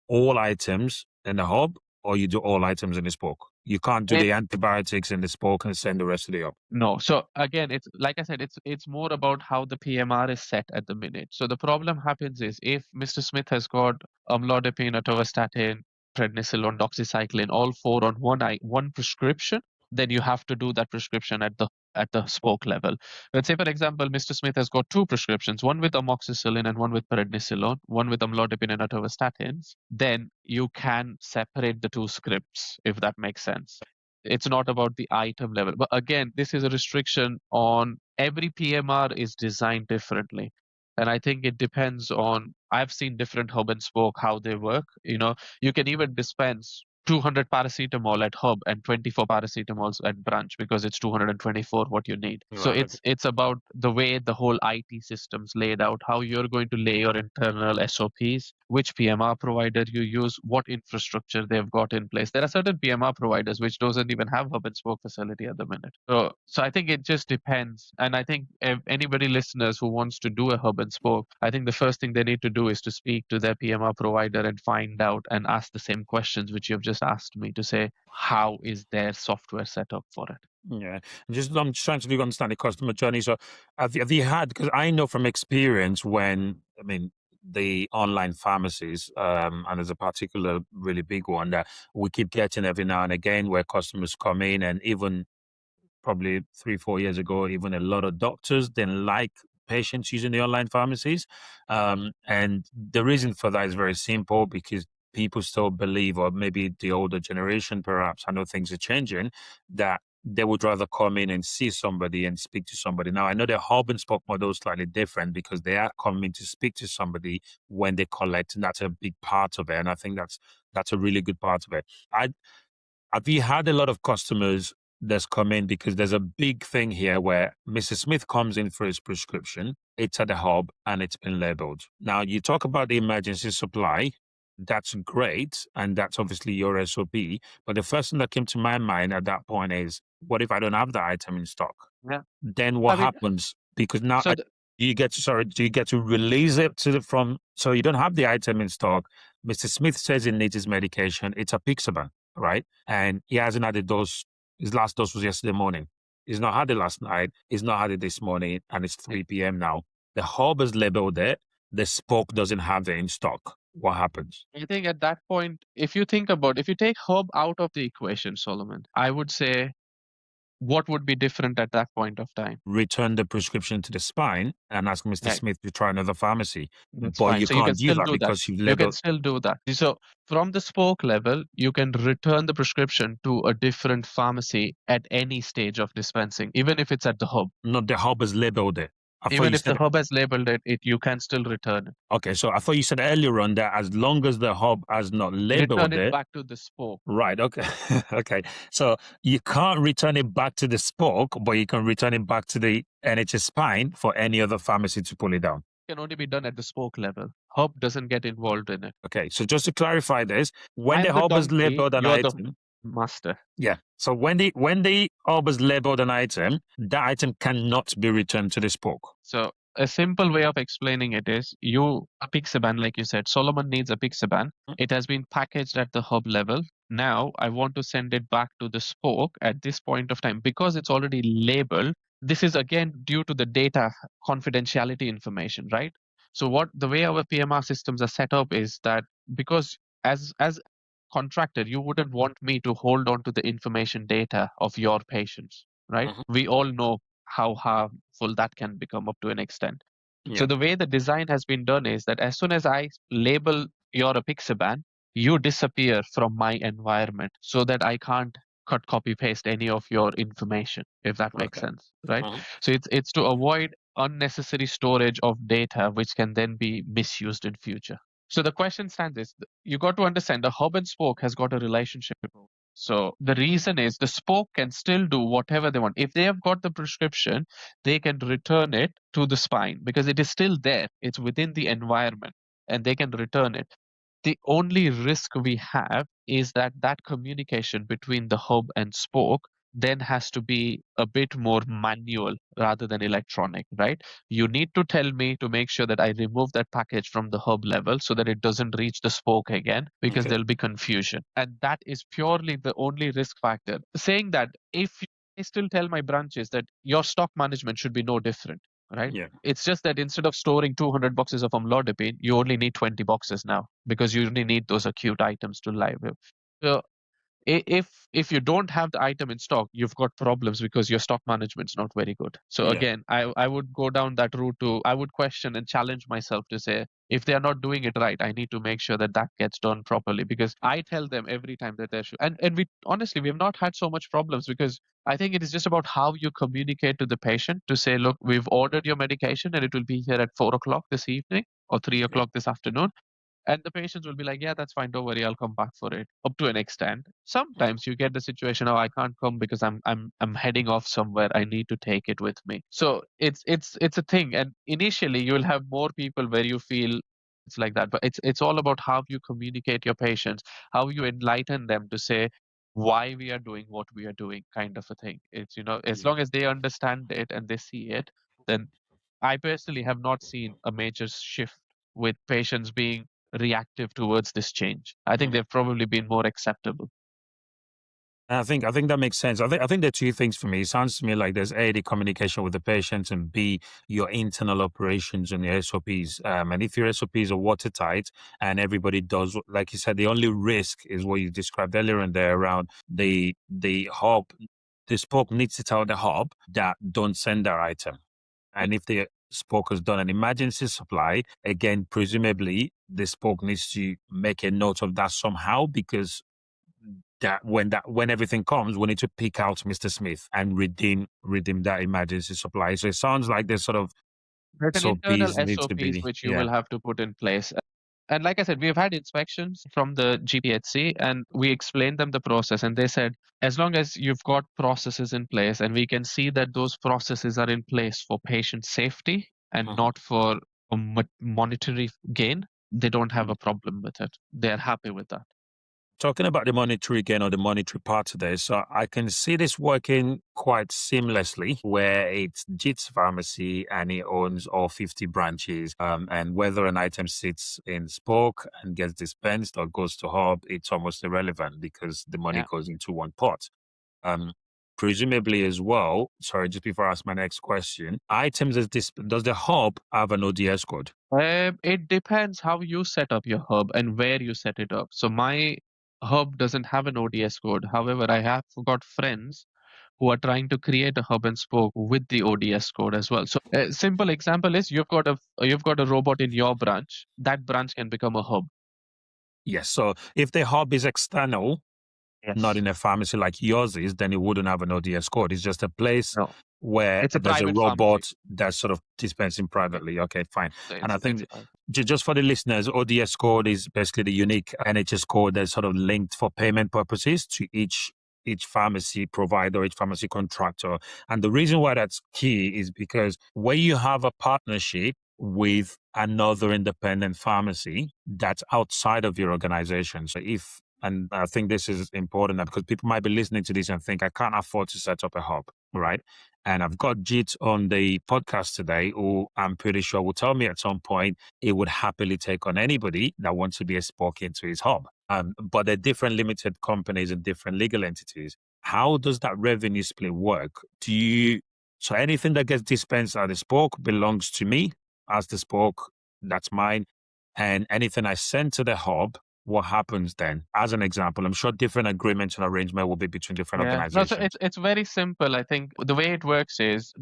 Speaker 2: all items in the hub or you do all items in the spoke. You can't do the antibiotics in the spoke and send the rest of the hub.
Speaker 1: No. So again, it's like I said, it's more about how the PMR is set at the minute. So the problem happens is if Mr. Smith has got amlodipine, atorvastatin, prednisolone, doxycycline, all four on one prescription, then you have to do that prescription at the spoke level. Let's say, for example, Mr. Smith has got two prescriptions, one with amoxicillin and one with prednisolone, one with amlodipine and atorvastatins. Then you can separate the two scripts, if that makes sense. It's not about the item level. But again, this is a restriction on every PMR is designed differently. And I think it depends on, I've seen different hub and spoke, how they work. You know, you can even dispense 200 paracetamol at hub and 24 paracetamols at branch because it's 224 what you need. So
Speaker 2: Right. Okay.
Speaker 1: it's about the way the whole IT system's laid out, how you're going to lay your internal SOPs, which PMR provider you use, what infrastructure they've got in place. There are certain PMR providers which doesn't even have hub and spoke facility at the minute. So I think it just depends. And I think if anybody listeners who wants to do a hub and spoke, I think the first thing they need to do is to speak to their PMR provider and find out and ask the same questions which you've just asked me, to say how is their software set up for it.
Speaker 2: Yeah, I'm just trying to really understand the customer journey. So, have you had? Because I know from experience when I mean the online pharmacies, and there's a particular really big one that we keep getting every now and again where customers come in, and even probably 3, 4 years ago, even a lot of doctors didn't like patients using the online pharmacies. And the reason for that is very simple because people still believe, or maybe the older generation, perhaps, I know things are changing, that they would rather come in and see somebody and speak to somebody. Now, I know the hub and spoke model is slightly different because they are coming to speak to somebody when they collect, and that's a big part of it. And I think that's a really good part of it. I have you had a lot of customers that's come in because there's a big thing here where Mr. Smith comes in for his prescription, it's at the hub and it's been labeled. Now, you talk about the emergency supply. That's great. And that's obviously your SOP. But the first thing that came to my mind at that point is, what if I don't have the item in stock?
Speaker 1: Yeah.
Speaker 2: Then
Speaker 1: I
Speaker 2: what
Speaker 1: mean,
Speaker 2: happens? Because now
Speaker 1: so the,
Speaker 2: do you get to release it to the from, so you don't have the item in stock. Mr. Smith says he needs his medication. It's a Pixaban, right? And he hasn't had a dose. His last dose was yesterday morning. He's not had it last night. He's not had it this morning, and it's 3 p.m. now. The hub is labeled it. The spoke doesn't have it in stock. What happens?
Speaker 1: I think at that point, if you think about, if you take hub out of the equation, Solomon, I would say what would be different at that point of time?
Speaker 2: Return the prescription to the spine and ask Mr.
Speaker 1: Right.
Speaker 2: Smith to try another pharmacy.
Speaker 1: That's
Speaker 2: But
Speaker 1: fine.
Speaker 2: you
Speaker 1: So you can
Speaker 2: can't do
Speaker 1: still
Speaker 2: that
Speaker 1: do that.
Speaker 2: because you've
Speaker 1: You can
Speaker 2: labeled.
Speaker 1: still do that. So from the spoke level, you can return the prescription to a different pharmacy at any stage of dispensing, even if it's at the hub.
Speaker 2: No, the hub has labeled it. I thought
Speaker 1: Even
Speaker 2: you
Speaker 1: if the
Speaker 2: said,
Speaker 1: hub has labeled it, you can still return it.
Speaker 2: okay, so I thought you said earlier on that as long as the hub has not
Speaker 1: Return
Speaker 2: labeled
Speaker 1: it
Speaker 2: it,
Speaker 1: back to the spoke.
Speaker 2: right? Okay, okay. So you can't return it back to the spoke, but you can return it back to the NHS spine for any other pharmacy to pull it down.
Speaker 1: It can only be done at the spoke level. Hub doesn't get involved in it.
Speaker 2: Okay, so just to clarify this, when the
Speaker 1: I'm the
Speaker 2: hub has
Speaker 1: donkey,
Speaker 2: labeled an
Speaker 1: you're the
Speaker 2: item,
Speaker 1: master.
Speaker 2: yeah. So when the hub has labeled an item, that item cannot be returned to the spoke.
Speaker 1: So a simple way of explaining it is a Pixaban, like you said, Solomon needs a Pixaban. It has been packaged at the hub level. Now I want to send it back to the spoke at this point of time because it's already labeled. This is again due to the data confidentiality information, right? So what the way our PMR systems are set up is that, because as contractor, you wouldn't want me to hold on to the information data of your patients, right?
Speaker 2: Mhm.
Speaker 1: We all know how harmful that can become up to an extent. So
Speaker 2: Yeah.
Speaker 1: the way the design has been done is that as soon as I label your apixaban, you disappear from my environment so that I can't cut, copy, paste any of your information, if that makes
Speaker 2: Okay.
Speaker 1: sense, right?
Speaker 2: Mhm.
Speaker 1: So it's to avoid unnecessary storage of data which can then be misused in future. So the question stands is, you got to understand the hub and spoke has got a relationship. So the reason is the spoke can still do whatever they want. If they have got the prescription, they can return it to the spine because it is still there. It's within the environment and they can return it. The only risk we have is that that communication between the hub and spoke then has to be a bit more manual rather than electronic, right? You need to tell me to make sure that I remove that package from the hub level so that it doesn't reach the spoke again, because
Speaker 2: Okay.
Speaker 1: there'll be confusion. And that is purely the only risk factor. Saying that, if I still tell my branches that your stock management should be no different. right?
Speaker 2: Yeah.
Speaker 1: It's just that instead of storing 200 boxes of amlodipine, you only need 20 boxes now because you only need those acute items to live with. So if you don't have the item in stock, you've got problems because your stock management's not very good. So
Speaker 2: Yeah.
Speaker 1: again, I would go down that route to I would question and challenge myself to say if they are not doing it right, I need to make sure that that gets done properly because I tell them every time that they should. And we honestly we have not had so much problems because I think it is just about how you communicate to the patient to say, look, we've ordered your medication and it will be here at 4 o'clock this evening or three
Speaker 2: Yeah.
Speaker 1: o'clock this afternoon, and the patients will be like, yeah, that's fine. Don't worry. I'll come back for it up to an extent. Sometimes you get the situation, oh, I can't come because I'm heading off somewhere. I need to take it with me. So it's a thing. And initially you'll have more people where you feel it's like that. But it's all about how you communicate your patients, how you enlighten them to say why we are doing what we are doing, kind of a thing. It's as
Speaker 2: Yeah.
Speaker 1: long as they understand it and they see it, then I personally have not seen a major shift with patients being reactive towards this change. I think
Speaker 2: Mm.
Speaker 1: they've probably been more acceptable.
Speaker 2: I think that makes sense. I think there are two things for me. It sounds to me like there's A, the communication with the patient, and B, your internal operations and your SOPs. And if your SOPs are watertight and everybody does, like you said, the only risk is what you described earlier in there around the hub. The spoke needs to tell the hub that don't send their item. And if the spoke has done an emergency supply, again, presumably the spoke needs to make a note of that somehow because when everything comes, we need to pick out Mr. Smith and redeem that emergency supply. So it sounds like there's sort of
Speaker 1: Certain internal
Speaker 2: SOPs need to
Speaker 1: SOPs
Speaker 2: be
Speaker 1: which you
Speaker 2: yeah.
Speaker 1: will have to put in place. And like I said, we've had inspections from the GPHC and we explained them the process. And they said, as long as you've got processes in place and we can see that those processes are in place for patient safety and
Speaker 2: Mhm.
Speaker 1: not for a monetary gain, they don't have a problem with it. They're happy with that.
Speaker 2: Talking about the monetary gain or the monetary part of this, so I can see this working quite seamlessly where it's JIT's pharmacy and he owns all 50 branches. And whether an item sits in Spoke and gets dispensed or goes to Hub, it's almost irrelevant because the money
Speaker 1: Yeah.
Speaker 2: goes into one pot. Um, Presumably as well, sorry, just before I ask my next question, items does the Hub have an ODS code?
Speaker 1: It depends how you set up your hub and where you set it up. So my hub doesn't have an ODS code. However, I have got friends who are trying to create a hub and spoke with the ODS code as well. So a simple example is you've got a robot in your branch. That branch can become a hub.
Speaker 2: Yes. So if the Hub is external, not
Speaker 1: Yes.
Speaker 2: in a pharmacy like yours is, then it wouldn't have an ODS code. It's just a place
Speaker 1: No,
Speaker 2: where
Speaker 1: it's a
Speaker 2: there's a
Speaker 1: private pharmacy.
Speaker 2: robot that's sort of dispensing
Speaker 1: Yeah.
Speaker 2: privately. Okay, fine.
Speaker 1: So
Speaker 2: And I
Speaker 1: it's
Speaker 2: think
Speaker 1: private.
Speaker 2: just for the listeners, ODS code is basically the unique NHS code that's sort of linked for payment purposes to each pharmacy provider, each pharmacy contractor. And the reason why that's key is because when you have a partnership with another independent pharmacy that's outside of your organization. So if and I think this is important because people might be listening to this and think, I can't afford to set up a hub, right? And I've got Jit on the podcast today, who I'm pretty sure will tell me at some point he would happily take on anybody that wants to be a spoke into his hub. But they're different limited companies and different legal entities. How does that revenue split work? So anything that gets dispensed at the spoke belongs to me as the spoke, that's mine. And anything I send to the hub, what happens then? As an example, I'm sure different agreements and arrangement will be between different
Speaker 1: Yeah. No, so
Speaker 2: organizations.
Speaker 1: it's very simple. I think the way it works is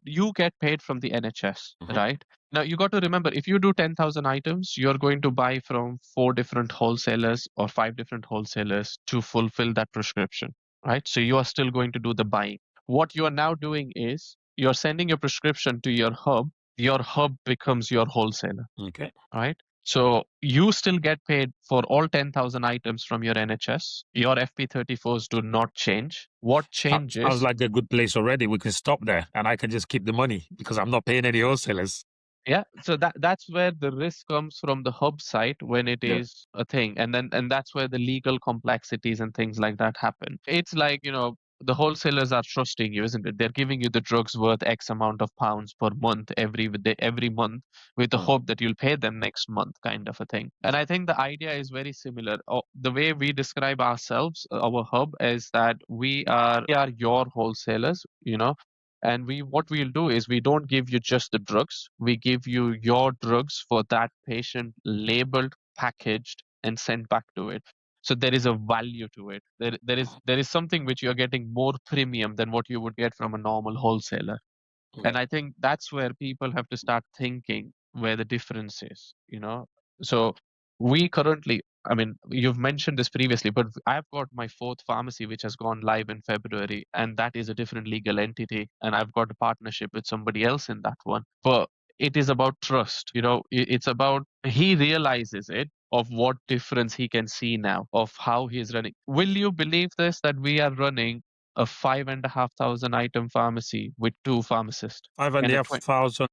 Speaker 1: you get paid from the NHS,
Speaker 2: Mhm.
Speaker 1: right? Now you got to remember if you do 10,000 items, you're going to buy from four different wholesalers or five different wholesalers to fulfill that prescription, right? So you are still going to do the buying. What you are now doing is you're sending your prescription to your hub. Your hub becomes your wholesaler,
Speaker 2: Okay.
Speaker 1: right? So you still get paid for all 10,000 items from your NHS. Your FP34s do not change. What
Speaker 2: Sounds
Speaker 1: changes?
Speaker 2: like a good place already. We can stop there and I can just keep the money because I'm not paying any wholesalers.
Speaker 1: Yeah, so that's where the risk comes from the hub site when it
Speaker 2: Yeah.
Speaker 1: is a thing, and that's where the legal complexities and things like that happen. It's like the wholesalers are trusting you, isn't it? They're giving you the drugs worth X amount of pounds per month every month with the
Speaker 2: Mm.
Speaker 1: hope that you'll pay them next month, kind of a thing. And I think the idea is very similar. The way we describe ourselves, our hub, is that we are your wholesalers. And what we'll do is we don't give you just the drugs. We give you your drugs for that patient labeled, packaged, and sent back to it. So there is a value to it. There is something which you're getting more premium than what you would get from a normal wholesaler.
Speaker 2: Yeah.
Speaker 1: And I think that's where people have to start thinking where the difference is, you know. So we currently, I mean, you've mentioned this previously, but I've got my fourth pharmacy which has gone live in February, and that is a different legal entity, and I've got a partnership with somebody else in that one. But it is about trust, you know. It's about he realizes it of what difference he can see now of how he's running. Will you believe this, that we are running a 5,500 item pharmacy with two pharmacists
Speaker 2: Five and
Speaker 1: and
Speaker 2: a
Speaker 1: a
Speaker 2: half thousand,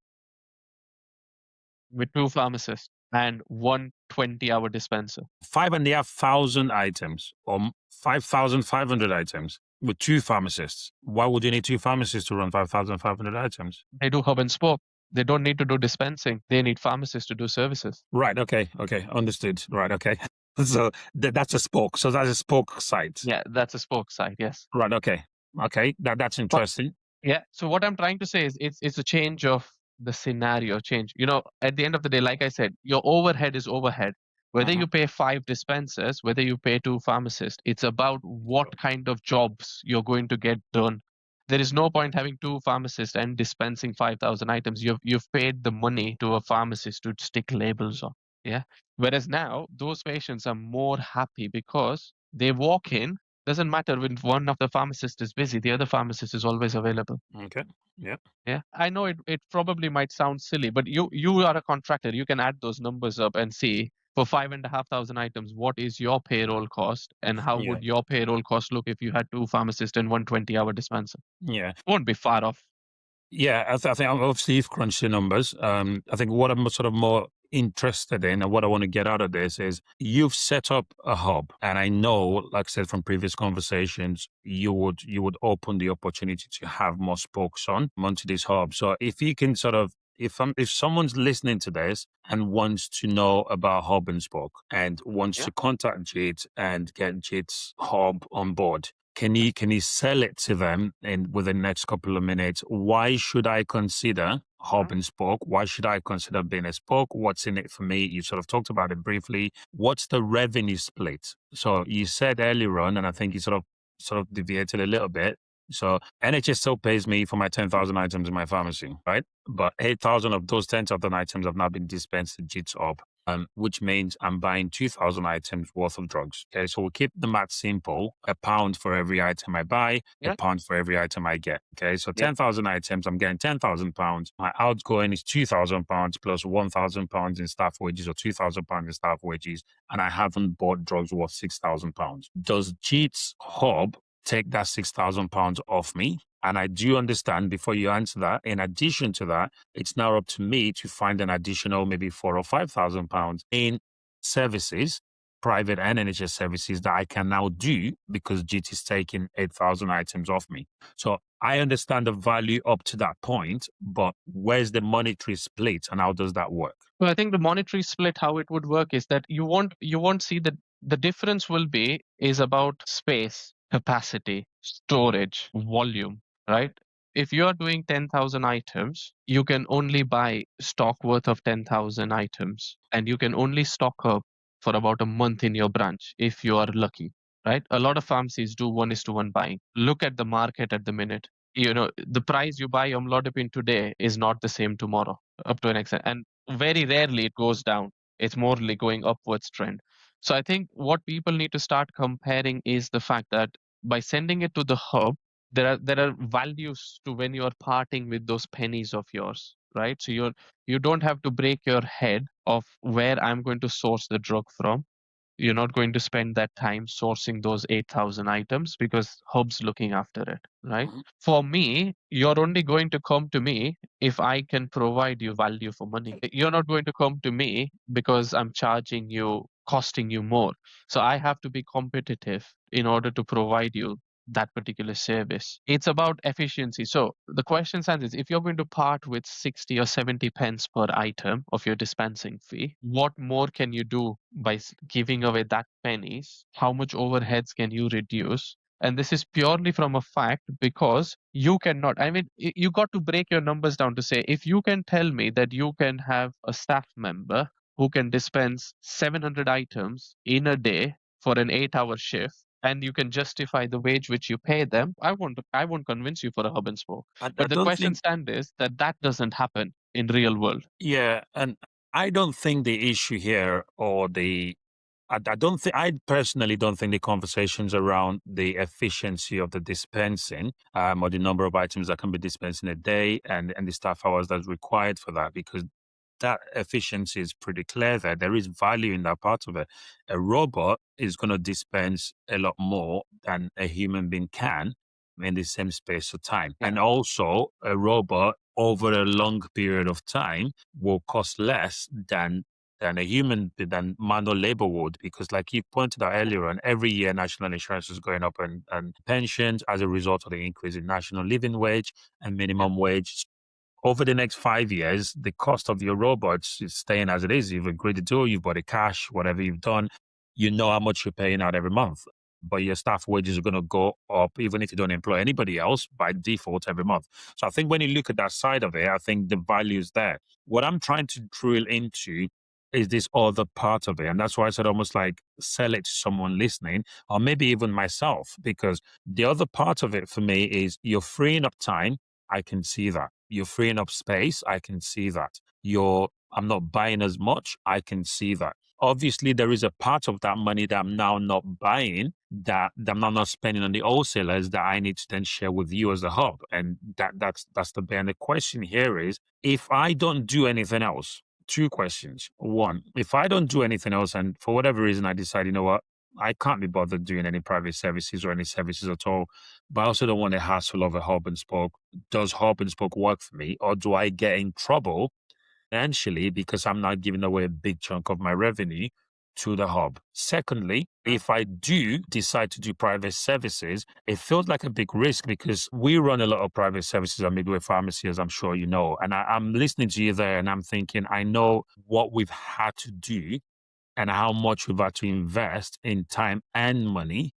Speaker 1: with two pharmacists and one 20-hour dispenser.
Speaker 2: 5,500 items or 5,500 items with two pharmacists. Why would you need two pharmacists to run 5,500 items?
Speaker 1: They do hub and spoke. They don't need to do dispensing. They need pharmacists to do services.
Speaker 2: Right. Okay. Okay. Understood. Right. Okay. So that's a spoke. So that's a spoke site.
Speaker 1: Yeah, that's a spoke side. Yes.
Speaker 2: Right. Okay. Okay. That's
Speaker 1: But
Speaker 2: interesting.
Speaker 1: yeah, so what I'm trying to say is it's a change of the scenario change. You know, at the end of the day, like I said, your overhead is overhead. Whether
Speaker 2: Mhm.
Speaker 1: you pay five dispensers, whether you pay two pharmacists, it's about what kind of jobs you're going to get done. There is no point having two pharmacists and dispensing 5,000 items. You've paid the money to a pharmacist to stick labels on. Yeah. Whereas now those patients are more happy because they walk in. Doesn't matter when one of the pharmacists is busy, the other pharmacist is always available.
Speaker 2: Okay. Yeah.
Speaker 1: Yeah. I know it probably might sound silly, but you are a contractor. You can add those numbers up and see for 5,500 items, what is your payroll cost and how
Speaker 2: Yeah.
Speaker 1: would your payroll cost look if you had two pharmacists and one 20-hour dispenser?
Speaker 2: Yeah.
Speaker 1: Won't be far off.
Speaker 2: Yeah, I think obviously you've crunched the numbers. I think what I'm sort of more interested in and what I want to get out of this is you've set up a hub, and I know, like I said from previous conversations, you would open the opportunity to have more spokes onto this hub. So if you can sort of if someone's listening to this and wants to know about hub and spoke and wants
Speaker 1: Yeah.
Speaker 2: to contact JIT and get JIT's hub on board, can you sell it to them in within the next couple of minutes? Why should I consider hub
Speaker 1: Mhm.
Speaker 2: and spoke? Why should I consider being a spoke? What's in it for me? You sort of talked about it briefly. What's the revenue split? So you said earlier on, and I think you sort of deviated a little bit. So NHS still pays me for my 10,000 items in my pharmacy, right? But 8,000 of those 10,000 items have now been dispensed to JIT's up, which means I'm buying 2,000 items worth of drugs. Okay, so we'll keep the math simple. A pound for every item I buy, a
Speaker 1: Yeah.
Speaker 2: pound for every item I get. Okay, so
Speaker 1: Yeah.
Speaker 2: 10,000 items, I'm getting 10,000 pounds. My outgoing is 2,000 pounds plus 1,000 pounds in staff wages or 2,000 pounds in staff wages, and I haven't bought drugs worth 6,000 pounds. Does JIT's hub take that 6,000 pounds off me? And I do understand before you answer that, in addition to that, it's now up to me to find an additional maybe 4 or 5,000 pounds in services, private and NHS services that I can now do because JIT is taking 8,000 items off me. So I understand the value up to that point, but where's the monetary split and how does that work?
Speaker 1: So I think the monetary split, how it would work is that you won't see that the difference will be is about space, capacity, storage, volume, right? If you are doing 10,000 items, you can only buy stock worth of 10,000 items, and you can only stock up for about a month in your branch if you are lucky, right? A lot of pharmacies do one is to one buying. Look at the market at the minute. You know, the price you buy amlodipine today is not the same tomorrow up to an extent. And very rarely it goes down. It's more like going upwards trend. So I think what people need to start comparing is the fact that by sending it to the hub, there are values to when you're parting with those pennies of yours, right? So you don't have to break your head of where I'm going to source the drug from. You're not going to spend that time sourcing those 8,000 items because hub's looking after it, right?
Speaker 2: Mhm.
Speaker 1: For me, you're only going to come to me if I can provide you value for money. You're not going to come to me because I'm charging you, costing you more. So I have to be competitive in order to provide you that particular service. It's about efficiency. So the question stands is if you're going to part with 60 or 70 pence per item of your dispensing fee, what more can you do by giving away that pennies? How much overheads can you reduce? And this is purely from a fact because you cannot, I mean, you got to break your numbers down to say, if you can tell me that you can have a staff member who can dispense 700 items in a day for an 8-hour shift, and you can justify the wage which you pay them, I won't convince you for a hub and spoke.
Speaker 2: I
Speaker 1: But the
Speaker 2: don't
Speaker 1: question
Speaker 2: think,
Speaker 1: stand is that that doesn't happen in real world.
Speaker 2: yeah, and I don't think the issue here or I don't think, I personally don't think the conversations around the efficiency of the dispensing, or the number of items that can be dispensed in a day and the staff hours that's required for that, because that efficiency is pretty clear there. There is value in that part of it. A robot is going to dispense a lot more than a human being can in the same space of time. And
Speaker 1: Yeah.
Speaker 2: also, a robot over a long period of time will cost less than a human than manual labor would, because like you pointed out earlier on, every year national insurance is going up and pensions as a result of the increase in national living wage and
Speaker 1: Yeah.
Speaker 2: minimum wage. Over the next 5 years, the cost of your robots is staying as it is. You've agreed to do, you've bought the cash, whatever you've done, you know how much you're paying out every month. But your staff wages are going to go up, even if you don't employ anybody else by default every month. So I think when you look at that side of it, I think the value is there. What I'm trying to drill into is this other part of it. And that's why I said almost like sell it to someone listening, or maybe even myself, because the other part of it for me is you're freeing up time. I can see that. You're freeing up space. I can see that. I'm not buying as much. I can see that. Obviously, there is a part of that money that I'm now not buying, that I'm now not spending on the wholesalers, that I need to then share with you as a hub. And that's the bit. And the question here is, if I don't do anything else, two questions. One, if I don't do anything else and for whatever reason I decide, you know what, I can't be bothered doing any private services or any services at all, but I also don't want the hassle of a hub and spoke. Does hub and spoke work for me, or do I get in trouble financially because I'm not giving away a big chunk of my revenue to the hub? Secondly, if I do decide to do private services, it feels like a big risk because we run a lot of private services and maybe with pharmacy, as I'm sure you know. And I'm listening to you there and I'm thinking, I know what we've had to do and how much we've had to invest in time and money,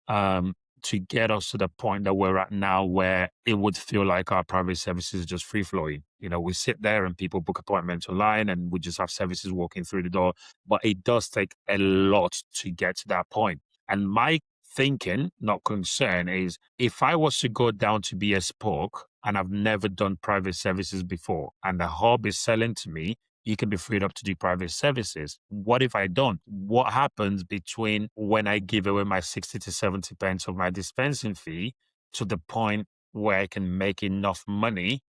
Speaker 2: um, to get us to the point that we're at now, where it would feel like our private services is just free flowing. You know, we sit there and people book appointments online and we just have services walking through the door. But it does take a lot to get to that point. And my thinking, not concern, is if I was to go down to be a spoke and I've never done private services before and the hub is selling to me, you can be freed up to do private services. What if I don't? What happens between when I give away my 60 to 70 pence of my dispensing fee to the point where I can make enough money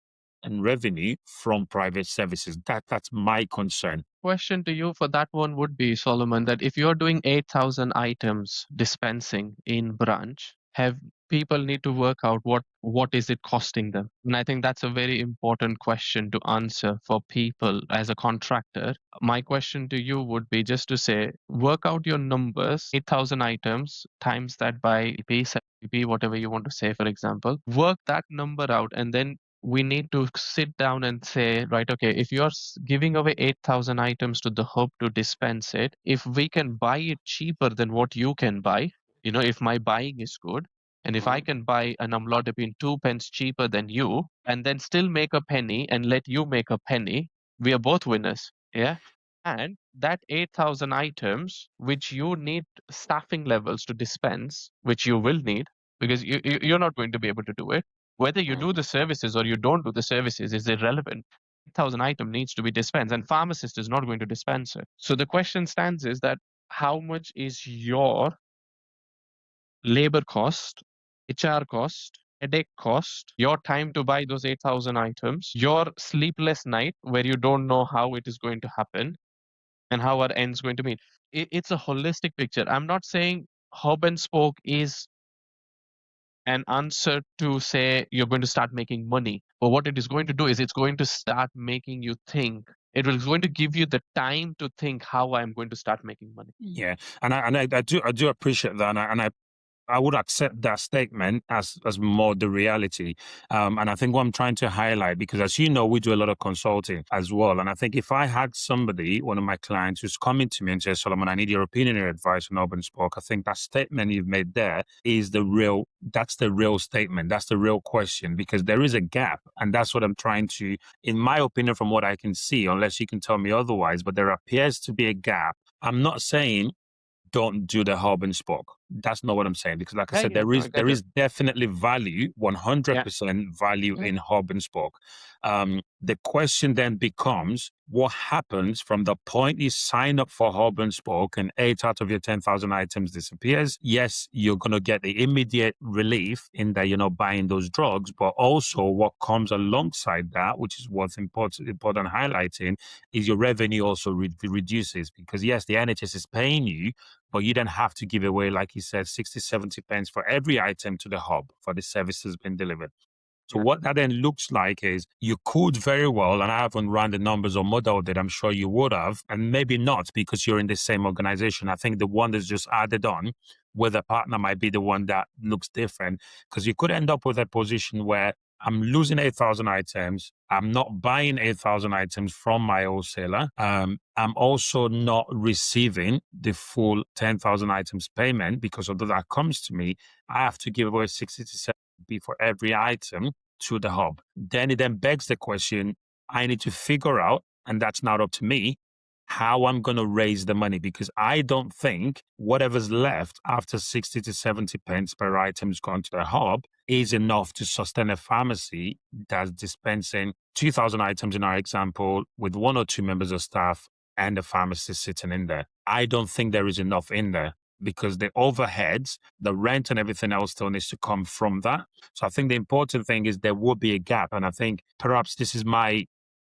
Speaker 2: and revenue from private services? That's my concern.
Speaker 1: Question to you for that one would be, Solomon, that if you're doing 8,000 items dispensing in branch, have people need to work out what is it costing them? And I think that's a very important question to answer for people as a contractor. My question to you would be just to say, work out your numbers, 8,000 items times that by P, 70P, whatever you want to say, for example, work that number out, and then we need to sit down and say, right, okay, if you're giving away 8,000 items to the hub to dispense it, if we can buy it cheaper than what you can buy, if my buying is good, and if I can buy an amlodipine 2 pence cheaper than you, and then still make a penny and let you make a penny, we are both winners. Yeah. And that 8,000 items, which you need staffing levels to dispense, which you will need, because you're not going to be able to do it, whether you do the services or you don't do the services is irrelevant. 8,000 item needs to be dispensed, and pharmacist is not going to dispense it. So the question stands is that how much is your labor cost, HR cost, headache cost, your time to buy those 8,000 items, your sleepless night where you don't know how it is going to happen and how our end's going to meet. It's a holistic picture. I'm not saying hub and spoke is an answer to say you're going to start making money. But what it is going to do is it's going to start making you think. Is going to give you the time to think how I'm going to start making money.
Speaker 2: Yeah, and I do appreciate that, and I I would accept that statement as more the reality. And I think what I'm trying to highlight, because as you know, we do a lot of consulting as well. And I think if I had somebody, one of my clients, who's coming to me and says, Solomon, I need your opinion or advice on urban spoke, I think that statement you've made there is that's the real statement. That's the real question, because there is a gap. And that's what I'm trying to, in my opinion, from what I can see, unless you can tell me otherwise, but there appears to be a gap. I'm not saying don't do the hub and spoke. That's not what I'm saying, because like I
Speaker 1: Yeah,
Speaker 2: said,
Speaker 1: yeah, no, I
Speaker 2: there
Speaker 1: get it.
Speaker 2: is definitely value,
Speaker 1: Yeah,
Speaker 2: 100% value
Speaker 1: yeah,
Speaker 2: in hub and spoke. The question then becomes, what happens from the point you sign up for hub and spoke and 8 out of your 10,000 items disappears? Yes, you're going to get the immediate relief in that you're not buying those drugs, but also what comes alongside that, which is what's important highlighting, is your revenue also reduces, because yes, the NHS is paying you, but you then have to give away, like you said, 60, 70 pence for every item to the hub for the services being delivered. So
Speaker 1: yeah,
Speaker 2: what that then looks like is you could very well, and I haven't run the numbers or modeled it, I'm sure you would have, and maybe not because you're in the same organization. I think the one that's just added on with a partner might be the one that looks different, because you could end up with a position where I'm losing 8,000 items. I'm not buying 8,000 items from my wholesaler. I'm also not receiving the full 10,000 items payment, because although that comes to me, I have to give away 60 to 70 for every item to the hub. Then it then begs the question, I need to figure out, and that's not up to me, how I'm going to raise the money, because I don't think whatever's left after 60 to 70 pence per item's gone to the hub is enough to sustain a pharmacy that's dispensing 2,000 items in our example with one or two members of staff and the pharmacist sitting in there. I don't think there is enough in there, because the overheads, the rent and everything else still needs to come from that. So I think the important thing is there will be a gap. And I think perhaps this is my,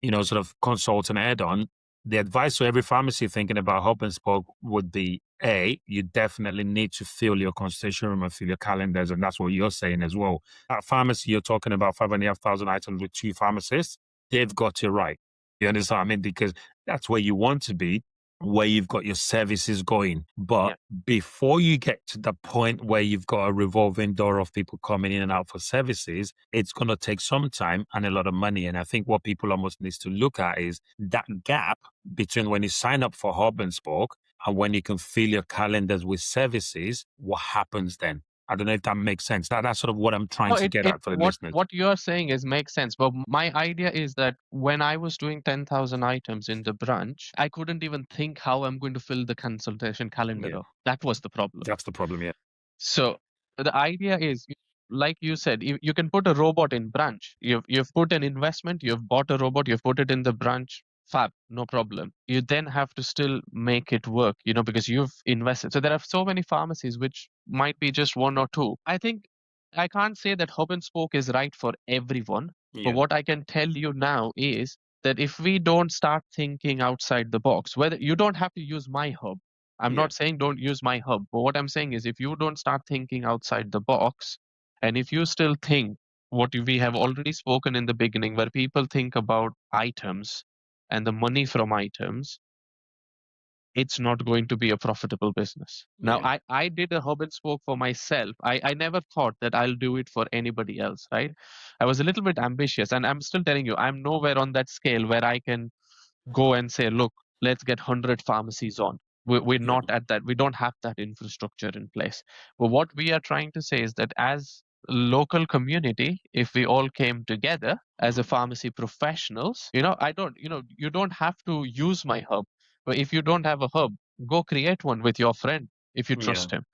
Speaker 2: sort of consultant add on. The advice to every pharmacy thinking about hub and spoke would be, A, you definitely need to fill your consultation room and fill your calendars. And that's what you're saying as well. That pharmacy, you're talking about 5,500 items with two pharmacists, they've got it right. You understand what I mean? Because that's where you want to be, where you've got your services going. But
Speaker 1: yeah.
Speaker 2: before you get to the point where you've got a revolving door of people coming in and out for services, it's going to take some time and a lot of money. And I think what people almost needs to look at is that gap between when you sign up for Hub and Spoke and when you can fill your calendars with services. What happens then? I don't know if that makes sense. That's sort of what I'm trying
Speaker 1: No,
Speaker 2: to
Speaker 1: it
Speaker 2: get
Speaker 1: it
Speaker 2: at for the
Speaker 1: what
Speaker 2: listeners.
Speaker 1: what you're saying is makes sense. But my idea is that when I was doing 10,000 items in the branch, I couldn't even think how I'm going to fill the consultation calendar
Speaker 2: Yeah,
Speaker 1: up. That was the problem.
Speaker 2: that's the problem. Yeah.
Speaker 1: So the idea is, like you said, you can put a robot in branch. You've put an investment, you've bought a robot, you've put it in the branch. Fab, no problem. You then have to still make it work, because you've invested. So there are so many pharmacies which might be just one or two. I think I can't say that hub and spoke is right for everyone, but
Speaker 2: Yeah.
Speaker 1: what I can tell you now is that if we don't start thinking outside the box, whether you don't have to use my hub, I'm
Speaker 2: Yeah.
Speaker 1: not saying don't use my hub, but what I'm saying is if you don't start thinking outside the box, and if you still think what we have already spoken in the beginning, where people think about items and the money from items, it's not going to be a profitable business. Now,
Speaker 2: Yeah.
Speaker 1: I did a hub and spoke for myself. I never thought that I'll do it for anybody else, right? I was a little bit ambitious, and I'm still telling you, I'm nowhere on that scale where I can go and say, look, let's get 100 pharmacies on. We're
Speaker 2: Yeah.
Speaker 1: not at that. We don't have that infrastructure in place. But what we are trying to say is that as a local community, if we all came together as a
Speaker 2: Mm.
Speaker 1: pharmacy professionals, you don't have to use my hub. But if you don't have a hub, go create one with your friend if you
Speaker 2: Yeah.
Speaker 1: trust him.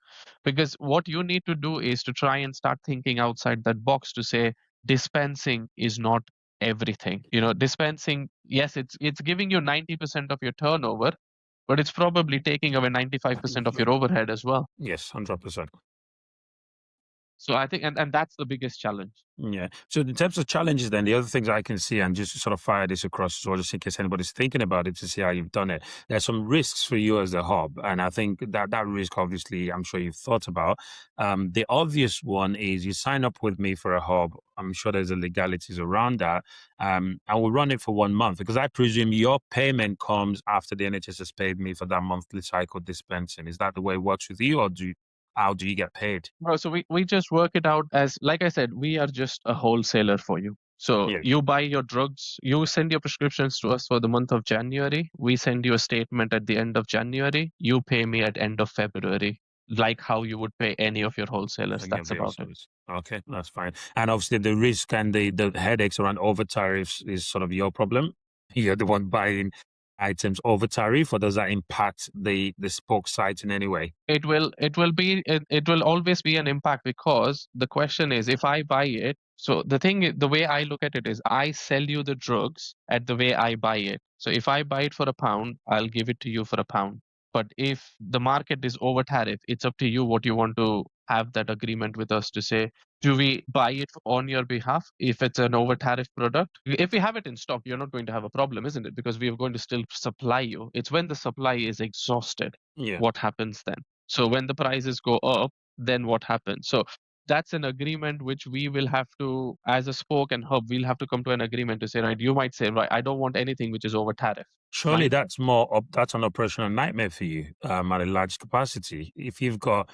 Speaker 1: Because what you need to do is to try and start thinking outside that box to say dispensing is not everything. Dispensing, yes, it's giving you 90% of your turnover, but it's probably taking away 95% of your overhead as well.
Speaker 2: Yes, 100%.
Speaker 1: So I think, and that's the biggest challenge.
Speaker 2: Yeah. So in terms of challenges, then the other things I can see, and just to sort of fire this across as well, just in case anybody's thinking about it to see how you've done it. There's some risks for you as the hub, and I think that risk, obviously, I'm sure you've thought about. The obvious one is you sign up with me for a hub. I'm sure there's the legalities around that. I will run it for 1 month, because I presume your payment comes after the NHS has paid me for that monthly cycle dispensing. Is that the way it works with you, or do you? how do you get paid?
Speaker 1: Bro, so we just work it out as, like I said, we are just a wholesaler for you. So
Speaker 2: Yeah.
Speaker 1: you buy your drugs, you send your prescriptions to us for the month of January. We send you a statement at the end of January. You pay me at end of February, like how you would pay any of your wholesalers.
Speaker 2: Any of
Speaker 1: That's
Speaker 2: the
Speaker 1: about it.
Speaker 2: service. Okay, that's fine. And obviously, the risk and the headaches around over tariffs is sort of your problem. You're the one buying items over tariff, or does that impact the spoke sites in any way?
Speaker 1: It will always be an impact, because the question is, if I buy it, so the way I look at it is, I sell you the drugs at the way I buy it. So if I buy it for a pound, I'll give it to you for a pound. But if the market is over tariff, it's up to you what you want to have that agreement with us to say, do we buy it on your behalf if it's an over tariff product? If we have it in stock, you're not going to have a problem, isn't it? Because we are going to still supply you. It's when the supply is exhausted,
Speaker 2: Yeah.
Speaker 1: what happens then? So when the prices go up, then what happens? So that's an agreement which we will have to, as a spoke and hub, we'll have to come to an agreement to say, right, you might say, right, I don't want anything which is over tariff.
Speaker 2: Surely
Speaker 1: Fine.
Speaker 2: that's that's an operational nightmare for you at a large capacity. If you've got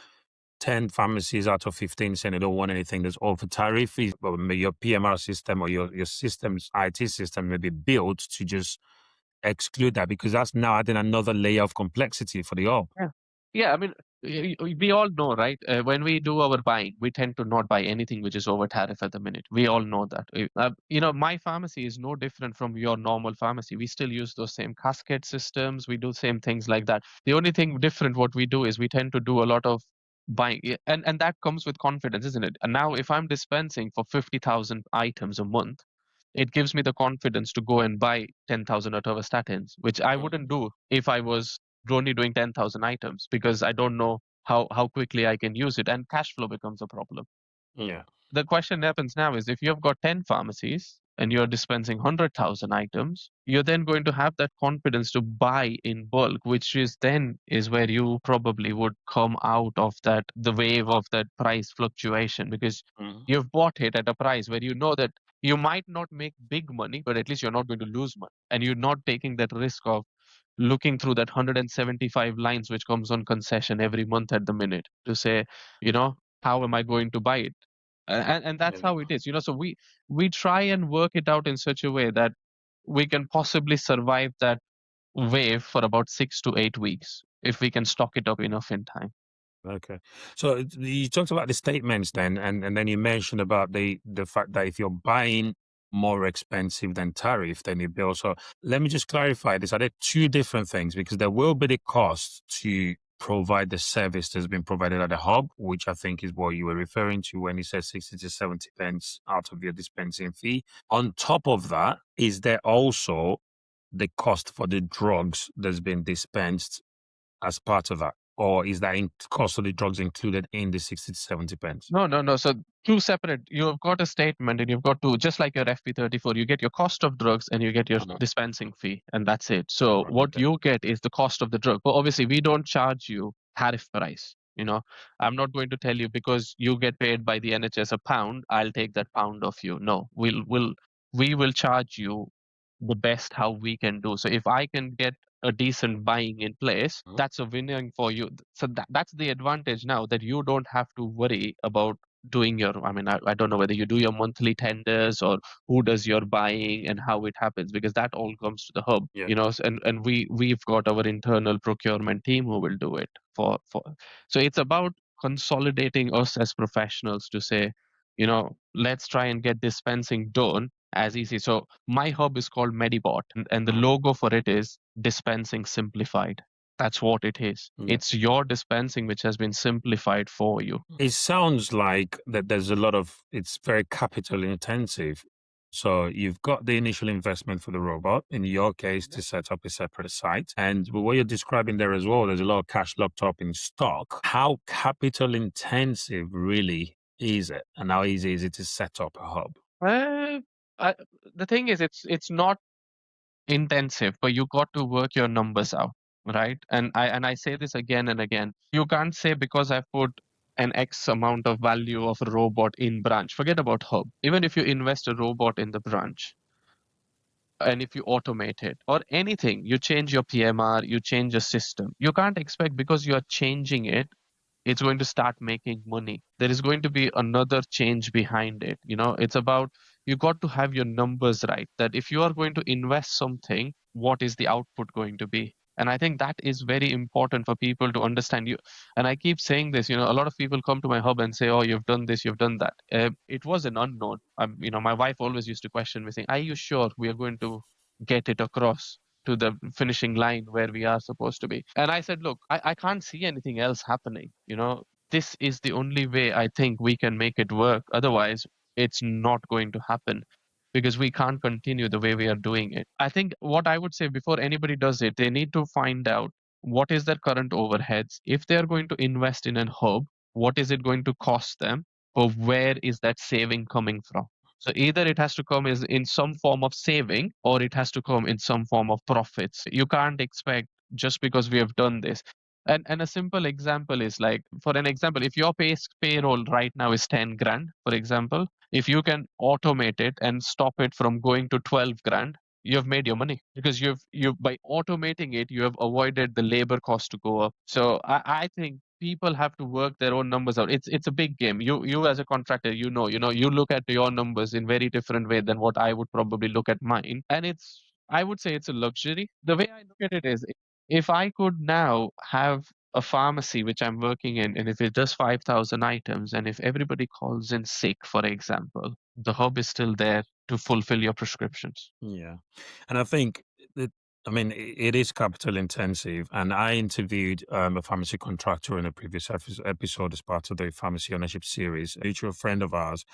Speaker 2: 10 pharmacies out of 15 saying they don't want anything that's over tariff, well, your PMR system or your system's IT system may be built to just exclude that, because that's now adding another layer of complexity for the op.
Speaker 1: Yeah. Yeah, I mean, we all know, right? When we do our buying, we tend to not buy anything which is over tariff at the minute. We all know that. My pharmacy is no different from your normal pharmacy. We still use those same cascade systems. We do same things like that. The only thing different what we do is we tend to do a lot of buying, and that comes with confidence, isn't it? And now, if I'm dispensing for 50,000 items a month, it gives me the confidence to go and buy 10,000 atovastatins, which I wouldn't do if I was only doing 10,000 items, because I don't know how quickly I can use it, and cash flow becomes a problem.
Speaker 2: Yeah.
Speaker 1: The question happens now is, if you've got 10 pharmacies and you're dispensing 100,000 items, you're then going to have that confidence to buy in bulk, which is where you probably would come out of the wave of that price fluctuation, because
Speaker 2: Mhm.
Speaker 1: you've bought it at a price where you know that you might not make big money, but at least you're not going to lose money. And you're not taking that risk of looking through that 175 lines which comes on concession every month at the minute to say, you know, how am I going to buy it? And that's
Speaker 2: Yeah.
Speaker 1: how it is, so we try and work it out in such a way that we can possibly survive that wave for about 6 to 8 weeks if we can stock it up enough in time.
Speaker 2: Okay. So you talked about the statements then, and then you mentioned about the fact that if you're buying more expensive than tariff, then you bill. So let me just clarify this. Are there two different things? Because there will be the cost to provide the service that's been provided at the hub, which I think is what you were referring to when you said 60 to 70 pence out of your dispensing fee. On top of that, is there also the cost for the drugs that's been dispensed as part of that? Or is that cost of the drugs included in the 60 to 70 pence?
Speaker 1: No, no, no. So two separate. You've got a statement, and you've got to, just like your FP34, you get your cost of drugs and you get your
Speaker 2: Uh-huh.
Speaker 1: dispensing fee, and that's it. So
Speaker 2: Right.
Speaker 1: what
Speaker 2: Okay.
Speaker 1: you get is the cost of the drug. But obviously, we don't charge you tariff price. I'm not going to tell you, because you get paid by the NHS a pound, I'll take that pound off you. No, we will charge you the best how we can do. So if I can get a decent buying in place,
Speaker 2: Mhm.
Speaker 1: that's a winning for you. So that's the advantage now, that you don't have to worry about doing I mean, I don't know whether you do your monthly tenders or who does your buying and how it happens, because that all comes to the hub,
Speaker 2: Yeah.
Speaker 1: and we've got our internal procurement team who will do it for. So it's about consolidating us as professionals to say, let's try and get dispensing done as easy. So my hub is called Medibot, and the
Speaker 2: Mhm.
Speaker 1: logo for it is dispensing simplified. That's what it is.
Speaker 2: Yeah.
Speaker 1: It's your dispensing which has been simplified for you.
Speaker 2: It sounds like that there's a lot of, it's very capital intensive. So you've got the initial investment for the robot, in your case, to set up a separate site. And what you're describing there as well, there's a lot of cash locked up in stock. How capital intensive really is it? And how easy is it to set up a hub?
Speaker 1: Uh, I, the thing is, it's not intensive, but you got to work your numbers out, right? And I say this again and again. You can't say, because I put an X amount of value of a robot in branch. Forget about hub. Even if you invest a robot in the branch, and if you automate it or anything, you change your PMR, you change your system. You can't expect, because you are changing it, it's going to start making money. There is going to be another change behind it. It's about, you got to have your numbers right. That if you are going to invest something, what is the output going to be? And I think that is very important for people to understand. And I keep saying this, a lot of people come to my hub and say, "Oh, you've done this, you've done that." It was an unknown. My wife always used to question me, saying, "Are you sure we are going to get it across to the finishing line where we are supposed to be?" And I said, "Look, I can't see anything else happening. This is the only way I think we can make it work. Otherwise, it's not going to happen, because we can't continue the way we are doing it." I think what I would say, before anybody does it, they need to find out what is their current overheads. If they are going to invest in a hub, what is it going to cost them? Or where is that saving coming from? So either it has to come as in some form of saving, or it has to come in some form of profits. You can't expect, just because we have done this. And a simple example is, like, for an example, if your payroll right now is 10 grand, for example, if you can automate it and stop it from going to 12 grand, you have made your money, because you've by automating it, you have avoided the labor cost to go up. So I think people have to work their own numbers out. It's a big game. You as a contractor, you look at your numbers in very different way than what I would probably look at mine. And I would say it's a luxury. The way I look at it is, if I could now have a pharmacy which I'm working in, and if it does 5,000 items, and if everybody calls in sick, for example, the hub is still there to fulfill your prescriptions.
Speaker 2: Yeah. And I think that, I mean, it is capital intensive. And I interviewed a pharmacy contractor in a previous episode as part of the pharmacy ownership series, a mutual friend of ours.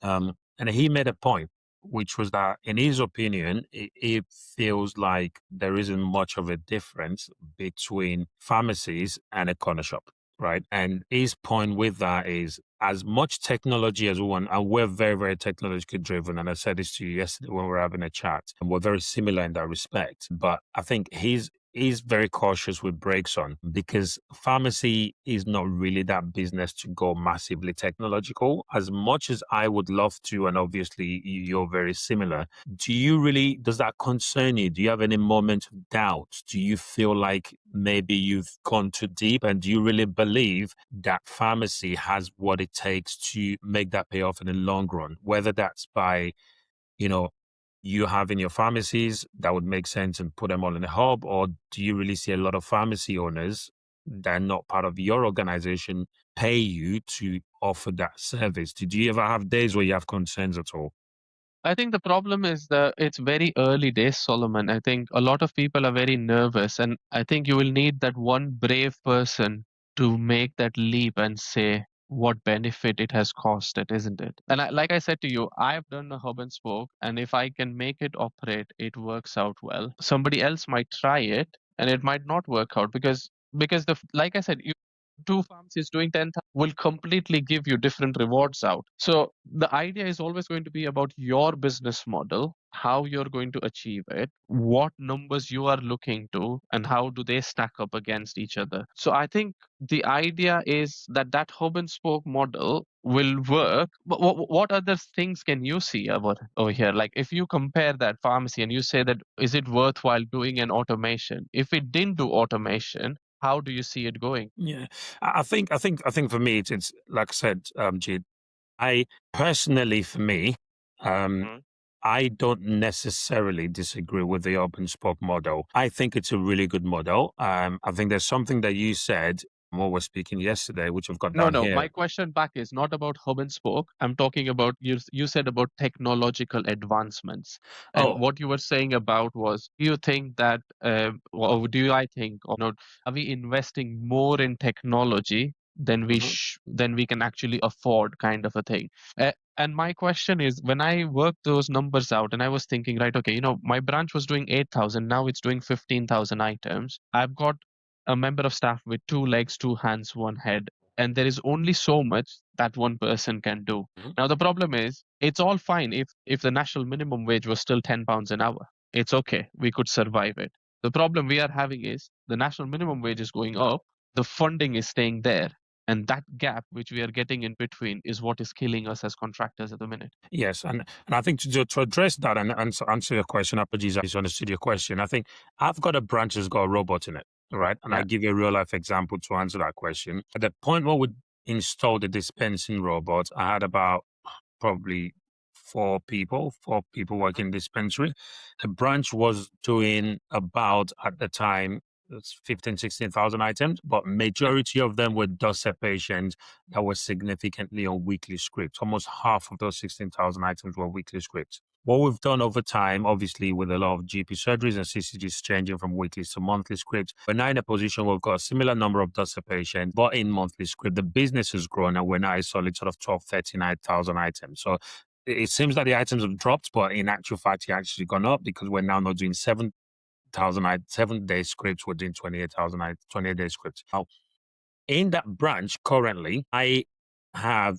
Speaker 2: And he made a point, which was that, in his opinion, it feels like there isn't much of a difference between pharmacies and a corner shop. Right. And his point with that is, as much technology as we want, and we're very, very technologically driven. And I said this to you yesterday when we were having a chat, and we're very similar in that respect. But I think he's very cautious with brakes on, because pharmacy is not really that business to go massively technological. As much as I would love to, and obviously you're very similar, does that concern you? Do you have any moment of doubt? Do you feel like maybe you've gone too deep? And do you really believe that pharmacy has what it takes to make that pay off in the long run? Whether that's by, you know, you having your pharmacies that would make sense and put them all in a hub, or do you really see a lot of pharmacy owners that are not part of your organization pay you to offer that service? Did you ever have days where you have concerns at all?
Speaker 1: I think the problem is that it's very early days, Solomon. I think a lot of people are very nervous, and I think you will need that one brave person to make that leap and say what benefit it has cost it, isn't it? And like I said to you, I've done a hub and spoke, and if I can make it operate, it works out well. Somebody else might try it, and it might not work out, because like I said, two pharmacies doing 10,000 will completely give you different rewards out. So the idea is always going to be about your business model, how you're going to achieve it, what numbers you are looking to, and how do they stack up against each other. So I think the idea is that that hub and spoke model will work. But what other things can you see over here? Like, if you compare that pharmacy and you say that, is it worthwhile doing an automation? If it didn't do automation, how do you see it going?
Speaker 2: Yeah, I think for me, it's like I said, Jid. I personally, for me, um,
Speaker 1: Mhm.
Speaker 2: I don't necessarily disagree with the open spoke model. I think it's a really good model. I think there's something that you said when we were speaking yesterday, which I've got
Speaker 1: No,
Speaker 2: down
Speaker 1: no.
Speaker 2: here.
Speaker 1: My question back is not about hub and spoke. I'm talking about, you said about technological advancements. And
Speaker 2: Oh,
Speaker 1: what you were saying about was, do you think that, or do I think, or not, are we investing more in technology than
Speaker 2: mhm.
Speaker 1: than we can actually afford, kind of a thing? And my question is, when I worked those numbers out, and I was thinking, right, okay, my branch was doing 8,000, now it's doing 15,000 items. I've got a member of staff with two legs, two hands, one head, and there is only so much that one person can do.
Speaker 2: Mhm.
Speaker 1: Now the problem is, it's all fine if the national minimum wage was still 10 pounds an hour. It's okay, we could survive it. The problem we are having is, the national minimum wage is going up, the funding is staying there, and that gap which we are getting in between is what is killing us as contractors at the minute.
Speaker 2: Yes, and I think to address that and answer your question, apologies, I misunderstood your question. I think I've got a branch that's got a robot in it. right? And I
Speaker 1: Yeah.
Speaker 2: give you a real life example to answer that question. At the point where we installed the dispensing robot, I had about probably four people working dispensary. The branch was doing about at the time it's 15, 16,000 items, but
Speaker 1: Yeah.
Speaker 2: majority of them were DOSA patients that were significantly on weekly scripts. Almost half of those 16,000 items were weekly scripts. What we've done over time, obviously, with a lot of GP surgeries and CCGs changing from weekly to monthly scripts, we're now in a position where we've got a similar number of DOSA patients, but in monthly script. The business has grown and we're now a solid sort of 12, 39,000 items. So it seems that the items have dropped, but in actual fact, it's actually gone up because we're now not doing 7,000 day scripts. We're doing 28 day scripts. Now, in that branch currently, I have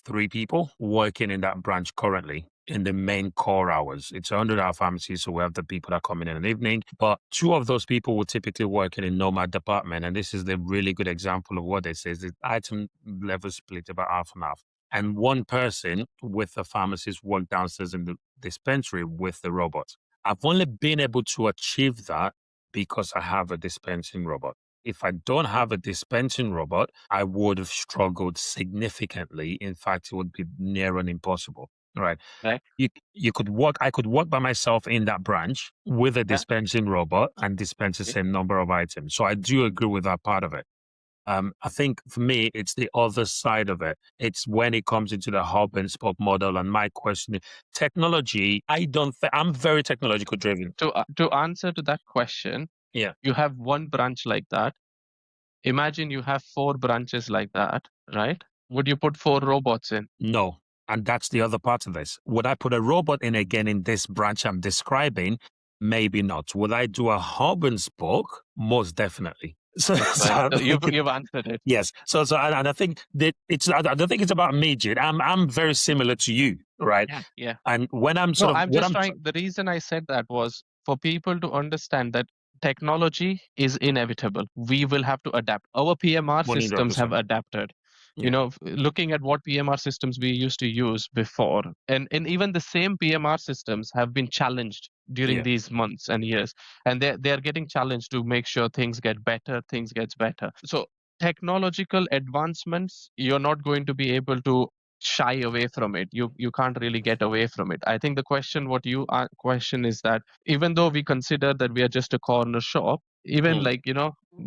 Speaker 2: three people working in that branch currently in the main core hours. It's a 100-hour pharmacy, so we have the people that come in the evening. But two of those people will typically work in a nomad department. And this is the really good example of what they say is the item level split about half and half. And one person with the pharmacist work downstairs in the dispensary with the robot. I've only been able to achieve that because I have a dispensing robot. If I don't have a dispensing robot, I would have struggled significantly. In fact, it would be near and impossible. Right.
Speaker 1: Right.
Speaker 2: I could work by myself in that branch with a
Speaker 1: Yeah.
Speaker 2: dispensing robot and dispense the
Speaker 1: Okay.
Speaker 2: same number of items. So I do agree with that part of it. I think for me, it's the other side of it. It's when it comes into the hub and spoke model. And my question is technology. I'm very technological driven.
Speaker 1: To answer to that question,
Speaker 2: Yeah.
Speaker 1: you have one branch like that. Imagine you have four branches like that, right? Would you put four robots in?
Speaker 2: No. And that's the other part of this. Would I put a robot in again in this branch I'm describing? Maybe not. Would I do a hub and spoke? Most definitely. So,
Speaker 1: That's
Speaker 2: so
Speaker 1: fine.
Speaker 2: I
Speaker 1: So
Speaker 2: think
Speaker 1: you've answered it.
Speaker 2: yes. And I think that I don't think it's about me, Jid. I'm very similar to you, right?
Speaker 1: Yeah. Yeah.
Speaker 2: And when I'm
Speaker 1: No,
Speaker 2: sort of
Speaker 1: I'm
Speaker 2: what
Speaker 1: just
Speaker 2: I'm
Speaker 1: trying. The reason I said that was for people to understand that technology is inevitable. We will have to adapt. Our PMR systems have
Speaker 2: 100%.
Speaker 1: adapted.
Speaker 2: Yeah.
Speaker 1: Looking at what PMR systems we used to use before, and even the same PMR systems have been challenged during
Speaker 2: Yeah.
Speaker 1: these months and years, and they're getting challenged to make sure things get better, things gets better. So technological advancements, you're not going to be able to shy away from it. You can't really get away from it. I think the question what you question is that even though we consider that we are just a corner shop, even
Speaker 2: Mm.
Speaker 1: like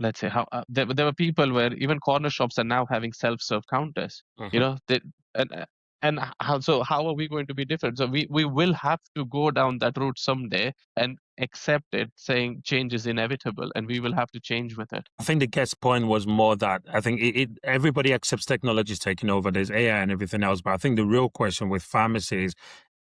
Speaker 1: let's say how there were people where even corner shops are now having self-serve counters, you
Speaker 2: Mhm.
Speaker 1: know they, and uh, and how are we going to be different? So we will have to go down that route someday and accept it, saying change is inevitable and we will have to change with it.
Speaker 2: I think the guest point was more that I think everybody accepts technology is taking over. There's AI and everything else, but I think the real question with pharmacies,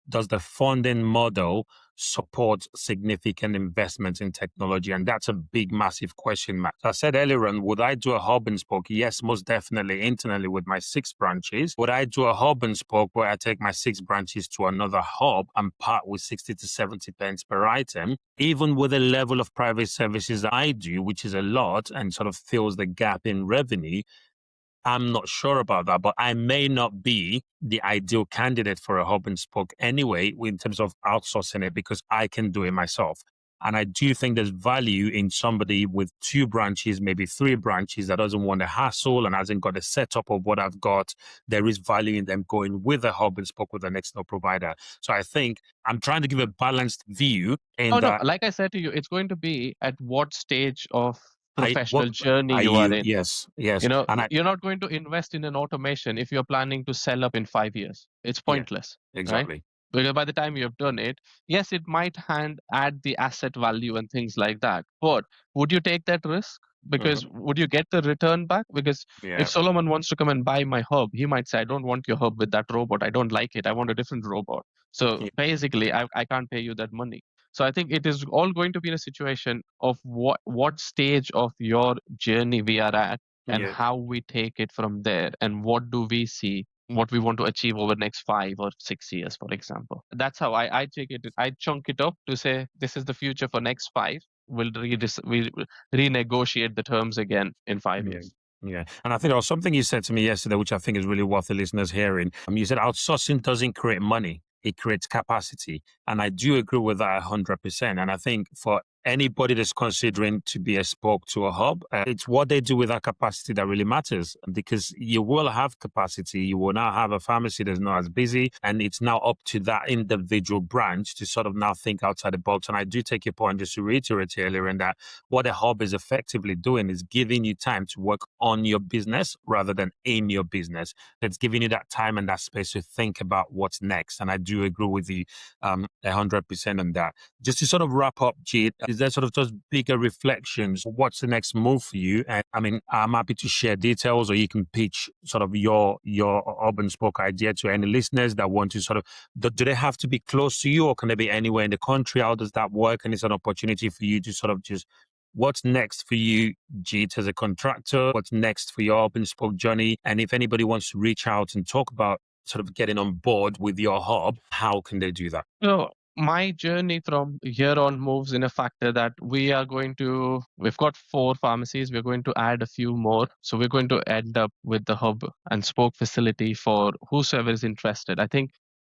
Speaker 2: does the funding model support significant investments in technology? And that's a big, massive question mark. I said earlier on, would I do a hub and spoke? Yes, most definitely internally with my 6 branches. Would I do a hub and spoke where I take my 6 branches to another hub and part with 60 to 70 pence per item? Even with the level of private services that I do, which is a lot and sort of fills the gap in revenue, I'm not sure about that, but I may not be the ideal candidate for a hub and spoke anyway, in terms of outsourcing it, because I can do it myself. And I do think there's value in somebody with 2 branches, maybe 3 branches that doesn't want the hassle and hasn't got the setup of what I've got. There is value in them going with a hub and spoke with an external provider. So I think I'm trying to give a balanced view in
Speaker 1: Oh no,
Speaker 2: that
Speaker 1: like I said to you, it's going to be at what stage of
Speaker 2: I what
Speaker 1: professional journey
Speaker 2: are
Speaker 1: you are
Speaker 2: you?
Speaker 1: in.
Speaker 2: Yes, yes. And I
Speaker 1: You're not going to invest in an automation if you're planning to sell up in 5 years. It's
Speaker 2: yeah,
Speaker 1: pointless, right?
Speaker 2: exactly.
Speaker 1: Because by the time you have done it, yes, it might add the asset value and things like that. But would you take that risk?
Speaker 2: Hmm.
Speaker 1: Because would you get the return back? Because if
Speaker 2: Yeah.
Speaker 1: Solomon wants to come and buy my hub, he might say, I don't want your hub with that robot. I don't like it. I want a different robot. So
Speaker 2: Yeah.
Speaker 1: basically, I can't pay you that money. So I think it is all going to be in a situation of what stage of your journey we are at and
Speaker 2: Yeah.
Speaker 1: how we take it from there and what do we see what we want to achieve over next 5 or 6 years, for example. That's how I take it. I chunk it up to say this is the future for next five. We'll renegotiate the terms again in five
Speaker 2: Yeah.
Speaker 1: years.
Speaker 2: Yeah. And I think there was something you said to me yesterday, which I think is really worth the listeners hearing. You said outsourcing doesn't create money, it creates capacity. And I do agree with that 100%. And I think for anybody that's considering to be a spoke to a hub, it's what they do with that capacity that really matters, because you will have capacity. You will now have a pharmacy that's not as busy, and it's now up to that individual branch to sort of now think outside the box. And I do take your point, just to reiterate earlier, in that what a hub is effectively doing is giving you time to work on your business rather than in your business. That's giving you that time and that space to think about what's next. And I do agree with you 100% on that. Just to sort of wrap up, Jade, is there sort of just bigger reflections? What's the next move for you? And I mean, I'm happy to share details, or you can pitch sort of your urban spoke idea to any listeners that want to sort of, do they have to be close to you, or can they be anywhere in the country? How does that work? And it's an opportunity for you to sort of just, what's next for you, Jeet, as a contractor? What's next for your urban spoke journey? And if anybody wants to reach out and talk about sort of getting on board with your hub, how can they do that?
Speaker 1: So my journey from here on moves in a factor that we've got 4 pharmacies. We're going to add a few more. So we're going to end up with the hub and spoke facility for whosoever is interested. I think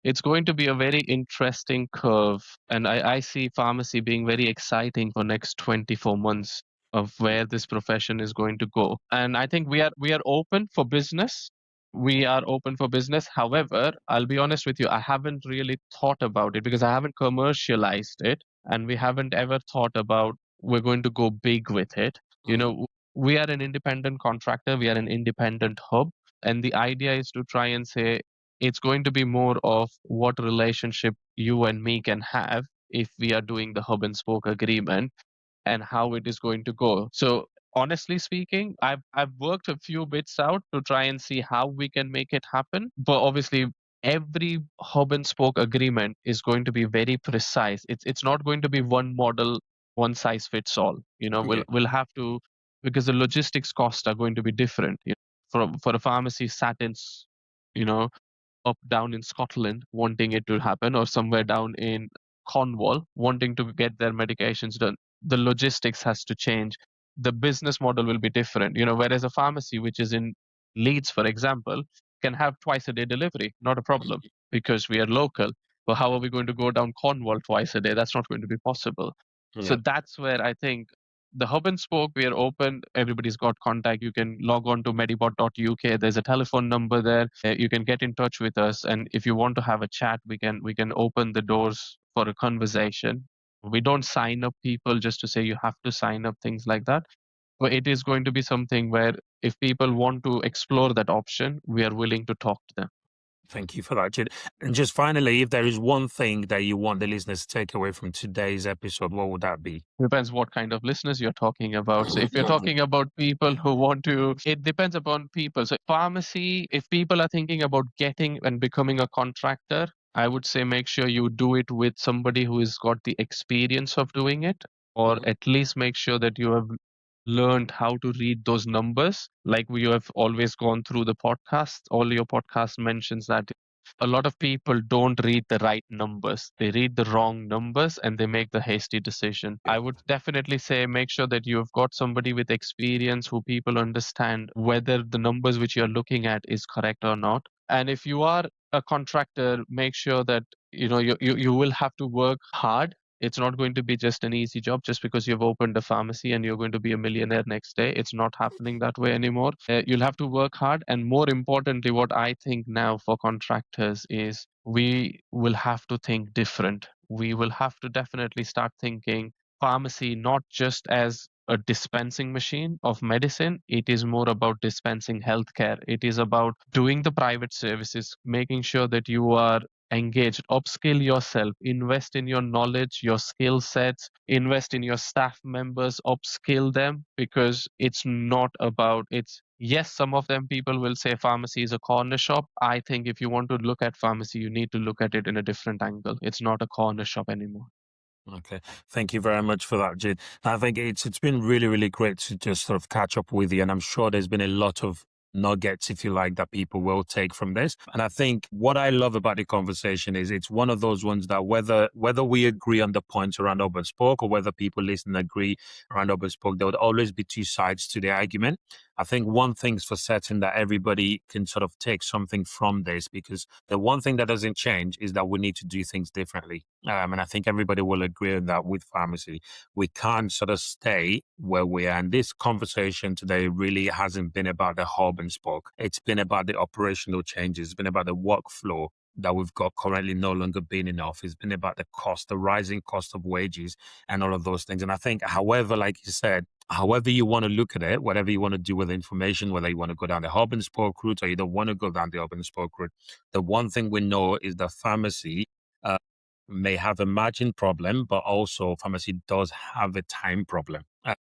Speaker 1: it's going to be a very interesting curve. And I see pharmacy being very exciting for next 24 months of where this profession is going to go. And I think we are open for business. We are open for business. However, I'll be honest with you, I haven't really thought about it because I haven't commercialized it, and we haven't ever thought about we're going to go big with it. You
Speaker 2: Mm.
Speaker 1: know, we are an independent contractor, we are an independent hub, and the idea is to try and say it's going to be more of what relationship you and me can have if we are doing the hub and spoke agreement, and how it is going to go. So honestly speaking, I've worked a few bits out to try and see how we can make it happen. But obviously every hub and spoke agreement is going to be very precise. It's not going to be one model, one size fits all. You know,
Speaker 2: Yeah.
Speaker 1: we'll have to, because the logistics costs are going to be different. You know, for a pharmacy sat in you know, up down in Scotland wanting it to happen, or somewhere down in Cornwall wanting to get their medications done. The logistics has to change. The business model will be different. You know, whereas a pharmacy which is in Leeds, for example, can have twice a day delivery, not a problem because we are local. But how are we going to go down Cornwall twice a day? That's not going to be possible. So
Speaker 2: Yeah.
Speaker 1: that's where I think the hub and spoke, we are open. Everybody's got contact. You can log on to medibot.uk. There's a telephone number there. You can get in touch with us, and if you want to have a chat, we can open the doors for a conversation. We don't sign up people just to say you have to sign up, things like that. But it is going to be something where if people want to explore that option, we are willing to talk to them.
Speaker 2: Thank you for that, Jid. And just finally, if there is one thing that you want the listeners to take away from today's episode, what would that be?
Speaker 1: Depends what kind of listeners you're talking about. So if you're talking about people who want to, it depends upon people. So pharmacy, if people are thinking about getting and becoming a contractor, I would say make sure you do it with somebody who has got the experience of doing it, or
Speaker 2: Mhm.
Speaker 1: at least make sure that you have learned how to read those numbers. Like we have always gone through the podcast, all your podcast mentions that a lot of people don't read the right numbers. They read the wrong numbers and they make the hasty decision.
Speaker 2: Yeah.
Speaker 1: I would definitely say make sure that you've got somebody with experience who people understand whether the numbers which you're looking at is correct or not. And if you are a contractor, make sure that you will have to work hard. It's not going to be just an easy job just because you've opened a pharmacy and you're going to be a millionaire next day. It's not happening that way anymore. You'll have to work hard. And more importantly, what I think now for contractors is we will have to think different. We will have to definitely start thinking pharmacy not just as a dispensing machine of medicine. It is more about dispensing healthcare. It is about doing the private services, making sure that you are engaged, upskill yourself, invest in your knowledge, your skill sets, invest in your staff members, upskill them, because it's not about it's yes, some of them people will say pharmacy is a corner shop. I think if you want to look at pharmacy, you need to look at it in a different angle. It's not a corner shop anymore.
Speaker 2: Okay. Thank you very much for that, Jid. I think it's been really, really great to just sort of catch up with you. And I'm sure there's been a lot of nuggets, if you like, that people will take from this. And I think what I love about the conversation is it's one of those ones that whether we agree on the points around hub and spoke or whether people listen and agree around hub and spoke, there would always be two sides to the argument. I think one thing's for certain that everybody can sort of take something from this, because the one thing that doesn't change is that we need to do things differently. And I think everybody will agree on that with pharmacy. We can't sort of stay where we are. And this conversation today really hasn't been about the hub and spoke. It's been about the operational changes. It's been about the workflow that we've got currently no longer being enough. It's been about the cost, the rising cost of wages and all of those things. And I think, however, like you said, however you want to look at it, whatever you want to do with the information, whether you want to go down the hub and spoke route or you don't want to go down the hub and spoke route, the one thing we know is that pharmacy may have a margin problem, but also pharmacy does have a time problem.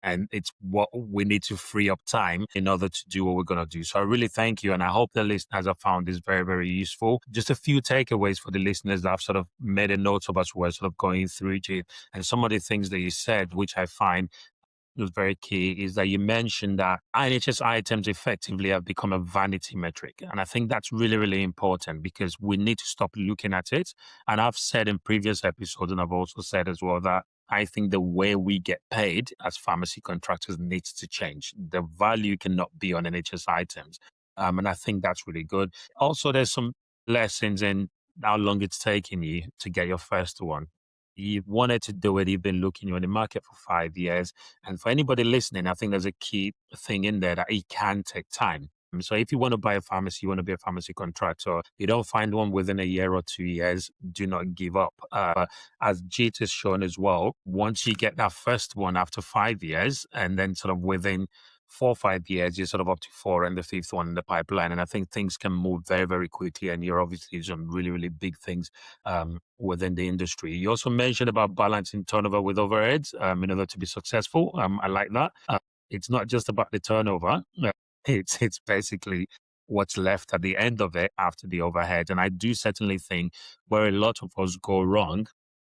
Speaker 2: And it's what we need to free up time in order to do what we're going to do. So I really thank you. And I hope the listeners have found this very, very useful. Just a few takeaways for the listeners that I've sort of made a note of as we're sort of going through it. And some of the things that you said, which I find was very key, is that you mentioned that NHS items effectively have become a vanity metric. And I think that's really, really important because we need to stop looking at it. And I've said in previous episodes, and I've also said as well, that I think the way we get paid as pharmacy contractors needs to change. The value cannot be on NHS items. And I think that's really good. Also, there's some lessons in how long it's taking you to get your first one. You've wanted to do it, you've been looking, you're in the market for 5 years. And for anybody listening, I think there's a key thing in there that it can take time. So if you want to buy a pharmacy, you want to be a pharmacy contractor, you don't find one within a year or 2 years, do not give up. As Jit has shown as well, once you get that first one after 5 years, and then sort of within 4 or 5 years, you're sort of up to four and the fifth one in the pipeline. And I think things can move very, very quickly. And you're obviously some really, really big things within the industry. You also mentioned about balancing turnover with overheads in order to be successful. I like that. It's not just about the turnover. It's basically what's left at the end of it after the overhead. And I do certainly think where a lot of us go wrong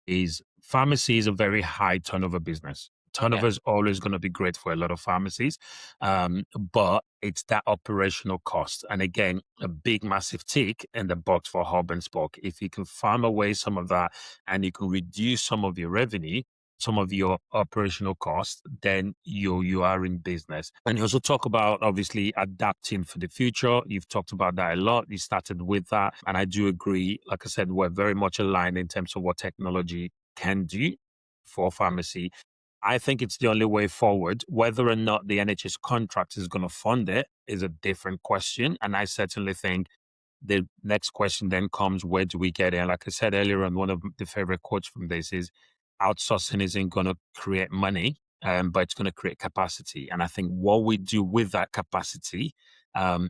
Speaker 2: is pharmacy is a very high turnover business. Turnover is always going to be great for a lot of pharmacies, but it's that operational cost. And again, a big, massive tick in the box for hub and spoke. If you can farm away some of that and you can reduce some of your revenue, some of your operational costs, then you are in business. And you also talk about obviously adapting for the future. You've talked about that a lot. You started with that. And I do agree. Like I said, we're very much aligned in terms of what technology can do for pharmacy. I think it's the only way forward. Whether or not the NHS contract is going to fund it is a different question. And I certainly think the next question then comes, where do we get in? Like I said earlier on, one of the favorite quotes from this is outsourcing isn't going to create money, but it's going to create capacity. And I think what we do with that capacity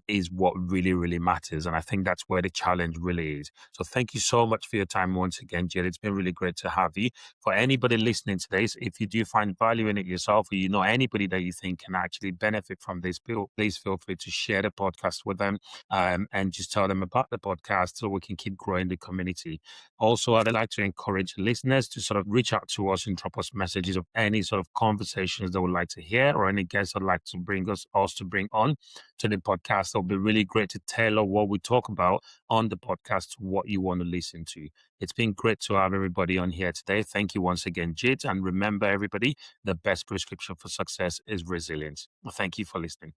Speaker 2: is what really, really matters. And I think that's where the challenge really is. So thank you so much for your time once again, Jed. It's been really great to have you. For anybody listening to this, if you do find value in it yourself, or you know anybody that you think can actually benefit from this, please feel free to share the podcast with them and just tell them about the podcast so we can keep growing the community. Also, I'd like to encourage listeners to sort of reach out to us and drop us messages of any sort of conversations they would like to hear or any guests would like to bring us to bring on to the podcast. It'll be really great to tailor what we talk about on the podcast to what you want to listen to. It's been great to have everybody on here today. Thank you once again, Jit. And remember, everybody, the best prescription for success is resilience. Well, thank you for listening.